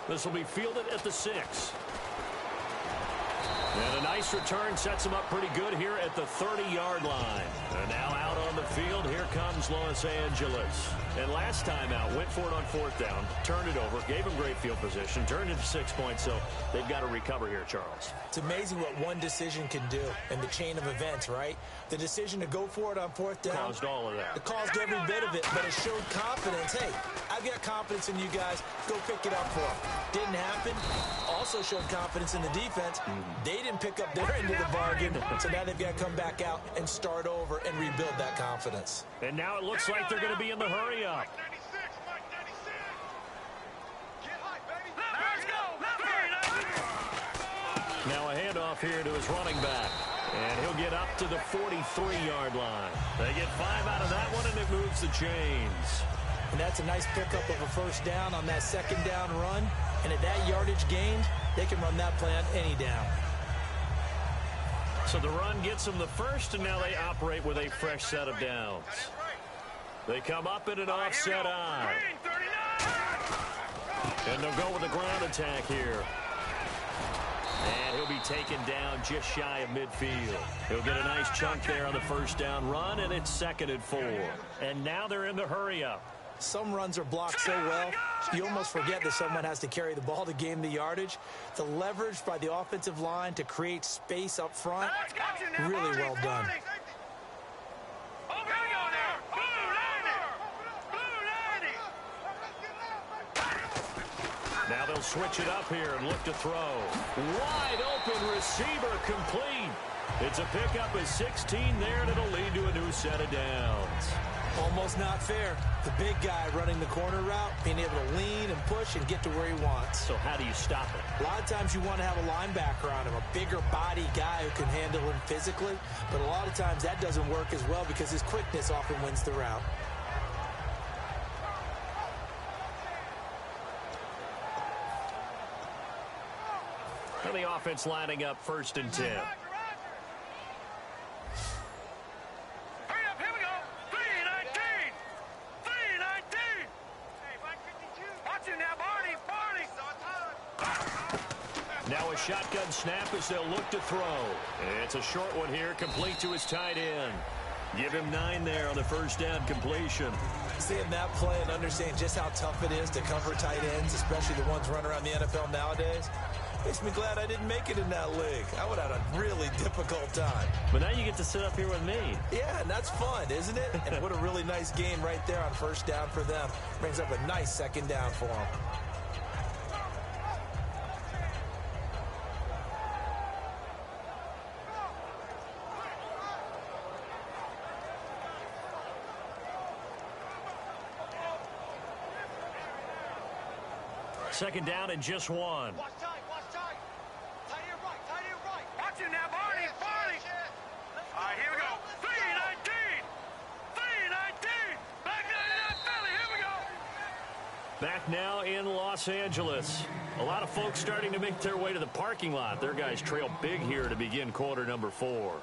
This will be fielded at the 6. And a nice return sets him up pretty good here at the 30-yard line. And now out on the field, here comes Los Angeles. And last time out, went for it on 4th down, turned it over, gave him great field position, turned it to 6 points, so they've got to recover here, Charles. It's amazing what one decision can do in the chain of events, right? The decision to go for it on 4th down. Caused all of that. It caused every bit of it, but it showed confidence. Hey, I've got confidence in you guys. Go pick it up for them. Didn't happen. Also showed confidence in the defense. They didn't pick up their end of the bargain, so now they've got to come back out and start over and rebuild that confidence. And now it looks like they're going to be in the hurry-up. Now a handoff here to his running back. And he'll get up to the 43-yard line. They get 5 out of that one, and it moves the chains. And that's a nice pickup of a first down on that second down run. And at that yardage gained, they can run that play on any down. So the run gets them the first, and now they operate with a fresh set of downs. They come up in an offset eye. And they'll go with a ground attack here. And he'll be taken down just shy of midfield. He'll get a nice chunk there on the first down run, and it's 2nd and 4. And now they're in the hurry-up. Some runs are blocked so well, you almost forget that someone has to carry the ball to gain the yardage. The leverage by the offensive line to create space up front, really well done. Now they'll switch it up here and look to throw. Wide open receiver complete. It's a pickup of 16 there, and it'll lead to a new set of downs. Almost not fair. The big guy running the corner route, being able to lean and push and get to where he wants. So how do you stop it? A lot of times you want to have a linebacker on him, a bigger body guy who can handle him physically. But a lot of times that doesn't work as well because his quickness often wins the route. And the offense lining up 1st and 10. Now a shotgun snap as they'll look to throw. It's a short one here, complete to his tight end. Give him 9 there on the first down completion. Seeing that play and understanding just how tough it is to cover tight ends, especially the ones running around the NFL nowadays, makes me glad I didn't make it in that league. I would have had a really difficult time. But now you get to sit up here with me. Yeah, and that's fun, isn't it? And what a really nice game right there on first down for them. Brings up a nice second down for them. Second down and just 1. Watch tight, watch tight. Tight here right, tight here right. Watch it now, Barney, Barney. All right, here we go. 3-19. 3-19. Back 99 Philly, here we go. Back now in Los Angeles. A lot of folks starting to make their way to the parking lot. Their guys trail big here to begin quarter number 4.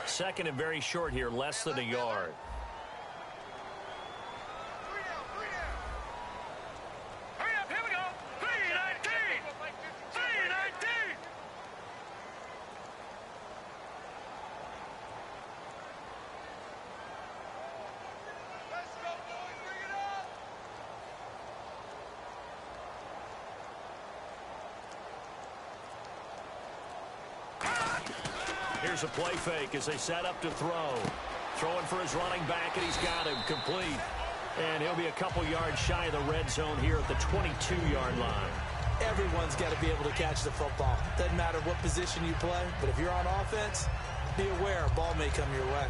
Second and very short here, less than a yard. Hurry up, here we go. 3-19. 3-19. Let's go, boys. Bring it up. Here's a play fake as they set up to throw. Throwing for his running back, and he's got him complete. And he'll be a couple yards shy of the red zone here at the 22-yard line. Everyone's got to be able to catch the football. Doesn't matter what position you play, but if you're on offense, be aware a ball may come your way.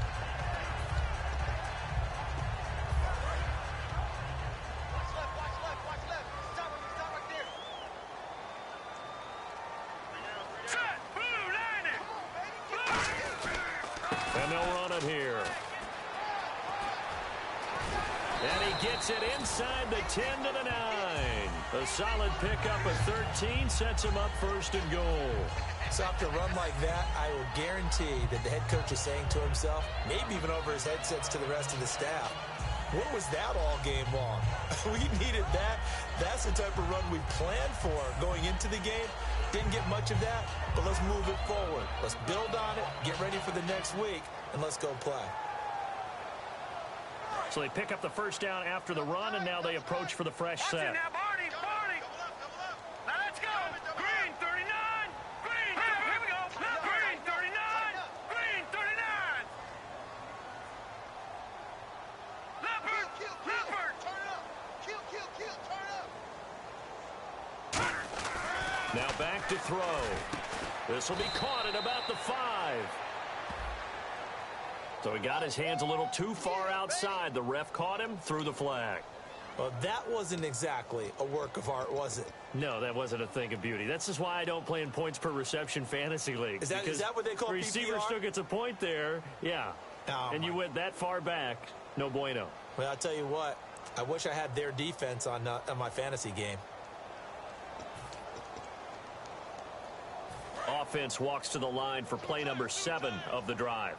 And they'll run it here. And he gets it inside the 10 to the 9. A solid pickup of 13 sets him up first and goal. So after a run like that, I will guarantee that the head coach is saying to himself, maybe even over his headsets to the rest of the staff, what was that all game long? We needed that. That's the type of run we planned for going into the game. Didn't get much of that, but let's move it forward. Let's build on it, get ready for the next week, and let's go play. So they pick up the first down after the run, and now they approach for the fresh set. Now, Barney. Now let's go. Green 39. Green. Here we go. Green 39. Green 39. Leopard. Turn up. Kill. Turn up. Now back to throw. This will be caught at about the 5. So he got his hands a little too far outside. The ref caught him, threw the flag. Well, that wasn't exactly a work of art, was it? No, that wasn't a thing of beauty. That's just why I don't play in points per reception fantasy league. Is that what they call PPR? Receiver still gets a point there. Yeah. Oh, and you went that far back. No bueno. Well, I'll tell you what. I wish I had their defense on my fantasy game. Offense walks to the line for play number 7 of the drive.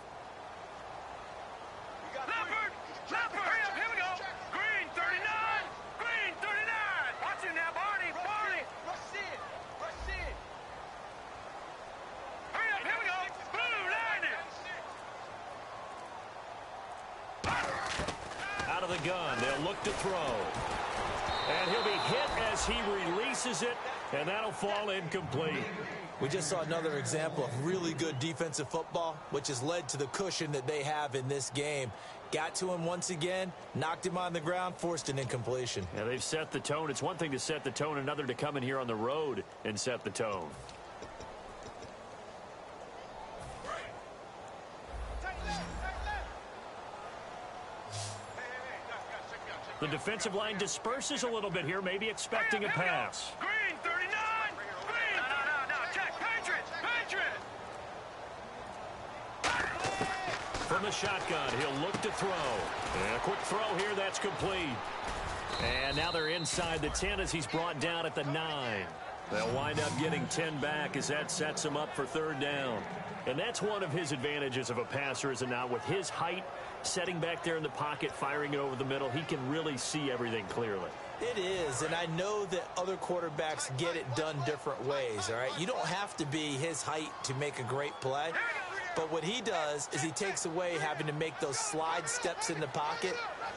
Leopard. Here we go. Green 39. Green 39. Watch him now, Barney. Rush in. Hurry up. Here we go. Blue, line it. Out of the gun. They'll look to throw. And he'll be hit as he releases it, and that'll fall incomplete. We just saw another example of really good defensive football, which has led to the cushion that they have in this game. Got to him once again, knocked him on the ground, forced an incompletion. Yeah, they've set the tone. It's one thing to set the tone, another to come in here on the road and set the tone. The defensive line disperses a little bit here, maybe expecting a pass. Green 39. Green. No. Check. Patriots. From the shotgun, he'll look to throw. And a quick throw here, that's complete. And now they're inside the 10 as he's brought down at the 9. They'll wind up getting 10 back as that sets him up for third down. And that's one of his advantages of a passer, is it not? With his height, setting back there in the pocket, firing it over the middle, he can really see everything clearly. It is, and I know that other quarterbacks get it done different ways, all right? You don't have to be his height to make a great play. But what he does is he takes away having to make those slide steps in the pocket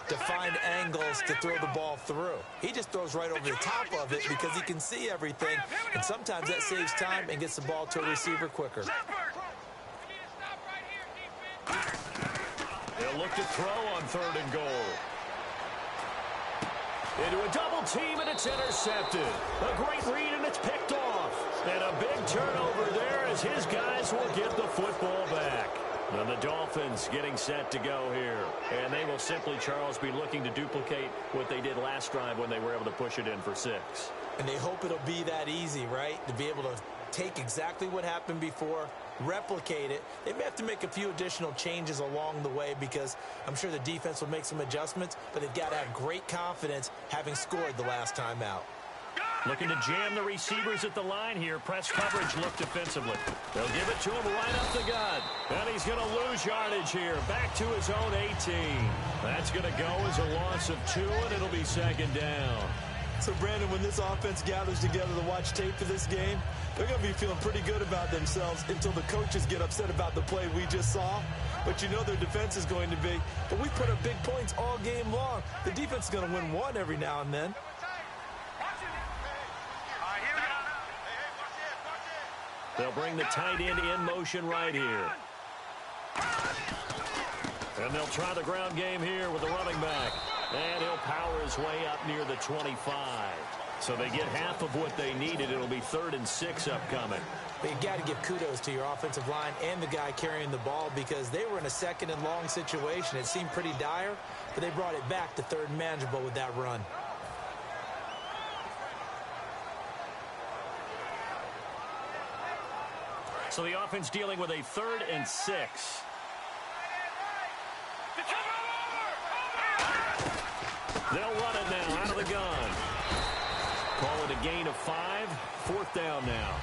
to find angles to throw the ball through. He just throws right over the top of it because he can see everything, and sometimes that saves time and gets the ball to a receiver quicker. They'll look to throw on 3rd and goal. Into a double team, and it's intercepted. A great read, and it's picked off. And a big turnover there as his guys will get the football back. And the Dolphins getting set to go here. And they will simply, Charles, be looking to duplicate what they did last drive when they were able to push it in for 6. And they hope it'll be that easy, right? To be able to take exactly what happened before, replicate it. They may have to make a few additional changes along the way because I'm sure the defense will make some adjustments, but they've got to have great confidence having scored the last time out. Looking to jam the receivers at the line here. Press coverage look defensively. They'll give it to him right up the gut. And he's going to lose yardage here. Back to his own 18. That's going to go as a loss of 2, and it'll be 2nd down. So, Brandon, when this offense gathers together to watch tape for this game, they're going to be feeling pretty good about themselves until the coaches get upset about the play we just saw. But you know their defense is going to be. But we put up big points all game long. The defense is going to win one every now and then. They'll bring the tight end in motion right here. And they'll try the ground game here with the running back. And he'll power his way up near the 25. So they get half of what they needed. It'll be 3rd and 6 upcoming. But you got to give kudos to your offensive line and the guy carrying the ball because they were in a 2nd and long situation. It seemed pretty dire, but they brought it back to 3rd and manageable with that run. So the offense dealing with a 3rd and 6. They'll run it now out of the gun. Call it a gain of 5. 4th down now.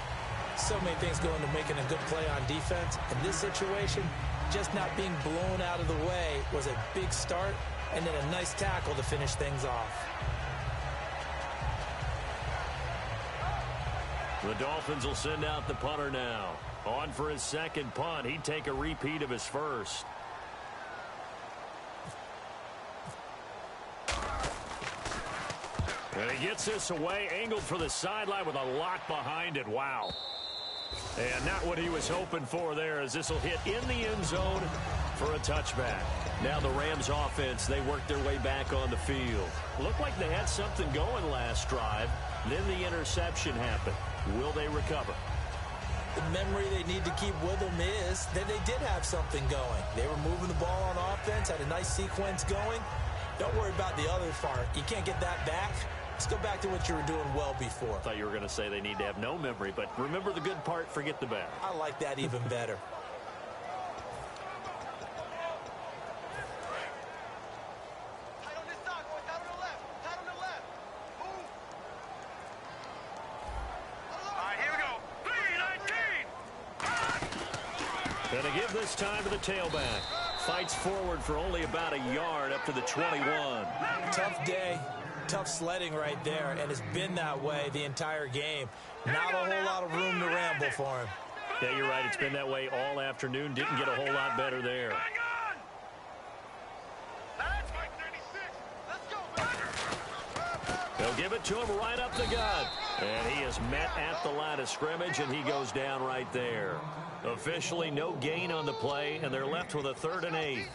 So many things go into making a good play on defense. In this situation, just not being blown out of the way was a big start, and then a nice tackle to finish things off. The Dolphins will send out the punter now. On for his 2nd punt. He'd take a repeat of his 1st. And he gets this away, angled for the sideline with a lot behind it. Wow. And not what he was hoping for there, as this will hit in the end zone for a touchback. Now the Rams offense, they worked their way back on the field. Looked like they had something going last drive. Then the interception happened. Will they recover? The memory they need to keep with them is that they did have something going. They were moving the ball on offense, had a nice sequence going. Don't worry about the other part. You can't get that back. Let's go back to what you were doing well before. I thought you were going to say they need to have no memory, but remember the good part, forget the bad. I like that even better. Tight on this side, boys. Tight on the left. Tight on the left. Move. All right, here we go. 3-19. Going to give this time to the tailback. Fights forward for only about a yard up to the 21. Tough day. Tough sledding right there, and it's been that way the entire game. Not a whole lot of room to ramble for him. Yeah, you're right. It's been that way all afternoon. Didn't get a whole lot better there. They'll give it to him right up the gut. And he is met at the line of scrimmage, and he goes down right there. Officially no gain on the play, and they're left with a 3rd and 8.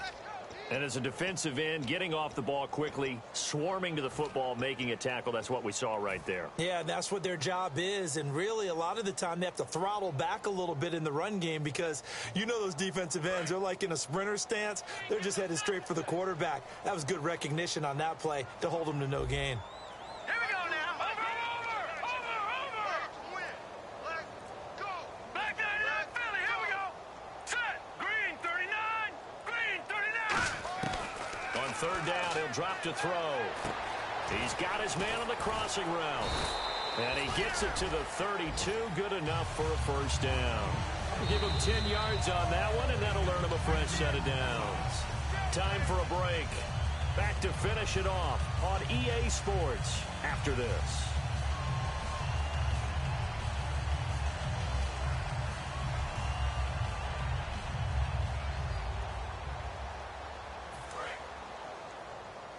And as a defensive end, getting off the ball quickly, swarming to the football, making a tackle, that's what we saw right there. Yeah, that's what their job is. And really, a lot of the time, they have to throttle back a little bit in the run game because you know those defensive ends, they're like in a sprinter stance. They're just headed straight for the quarterback. That was good recognition on that play to hold them to no gain. Here we go now. Over. Win. Let's go. Back to that Philly. Here we go. Set. Green 39. Green 39. On 3rd down, he'll drop to throw. He's got his man on the crossing route. And he gets it to the 32. Good enough for a 1st down. Give him 10 yards on that one, and that'll earn him a fresh set of downs. Time for a break. Back to finish it off on EA Sports after this.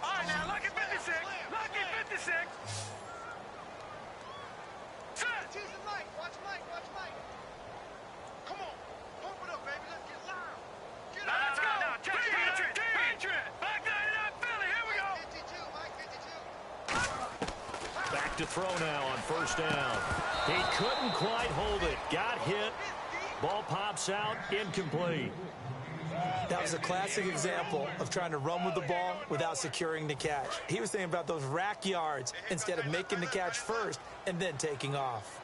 All right, now, lucky 56. Lucky 56. Set. Watch Mike. Come on. Pump it up, baby. Let's get loud. Get out. Let's go. Now, check. Patriot. Back to that Philly. Here we go. 52, Mike. 52. Back to throw now on 1st down. He couldn't quite hold it. Got hit. Ball pops out. Incomplete. That was a classic example of trying to run with the ball without securing the catch. He was thinking about those rack yards instead of making the catch first and then taking off.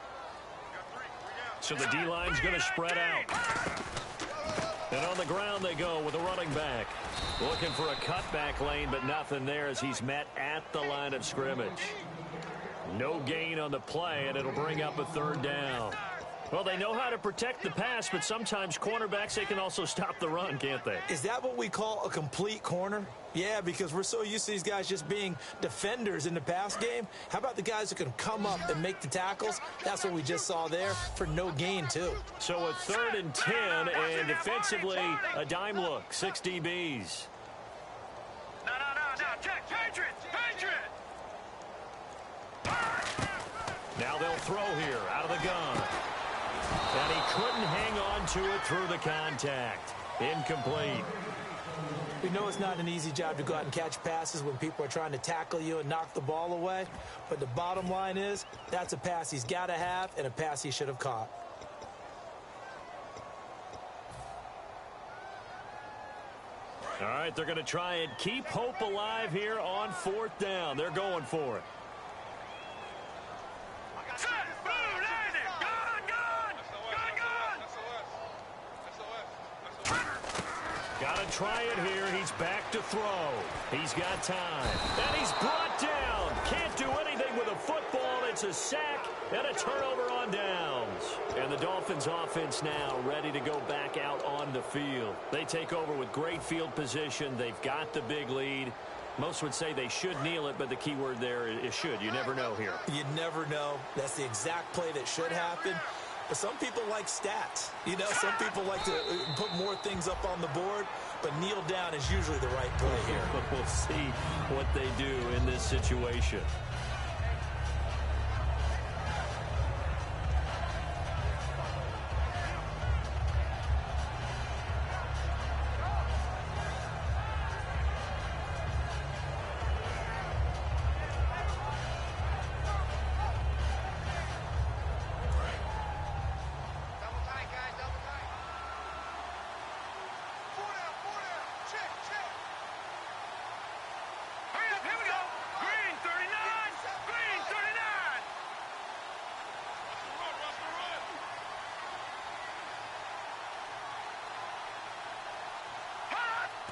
So the D-line's going to spread out. And on the ground they go with a running back. Looking for a cutback lane, but nothing there as he's met at the line of scrimmage. No gain on the play, and it'll bring up a 3rd down. Well, they know how to protect the pass, but sometimes cornerbacks, they can also stop the run, can't they? Is that what we call a complete corner? Yeah, because we're so used to these guys just being defenders in the pass game. How about the guys who can come up and make the tackles? That's what we just saw there for no gain, too. So a 3rd and 10, and defensively, a dime look. 6 DBs. No. Check. Patriot. Now they'll throw here out of the gun. And he couldn't hang on to it through the contact. Incomplete. We know it's not an easy job to go out and catch passes when people are trying to tackle you and knock the ball away. But the bottom line is, that's a pass he's got to have and a pass he should have caught. All right, they're going to try and keep hope alive here on 4th down. They're going for it. Got to try it here. He's back to throw. He's got time. And he's brought down. Can't do anything with a football. It's a sack and a turnover on downs. And the Dolphins offense now ready to go back out on the field. They take over with great field position. They've got the big lead. Most would say they should kneel it, but the key word there is should. You never know here. You never know. That's the exact play that should happen. But some people like stats. You know, some people like to put more things up on the board, but kneel down is usually the right play here. We'll see what they do in this situation.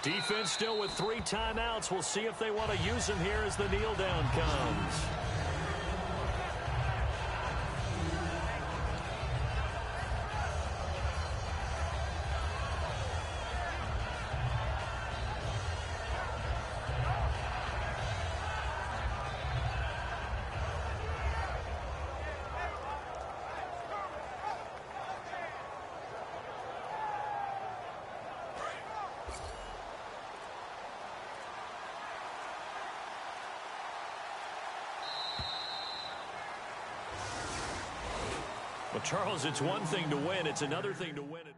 Defense still with 3 timeouts. We'll see if they want to use them here as the kneel down comes. Well, Charles, it's one thing to win. It's another thing to win it.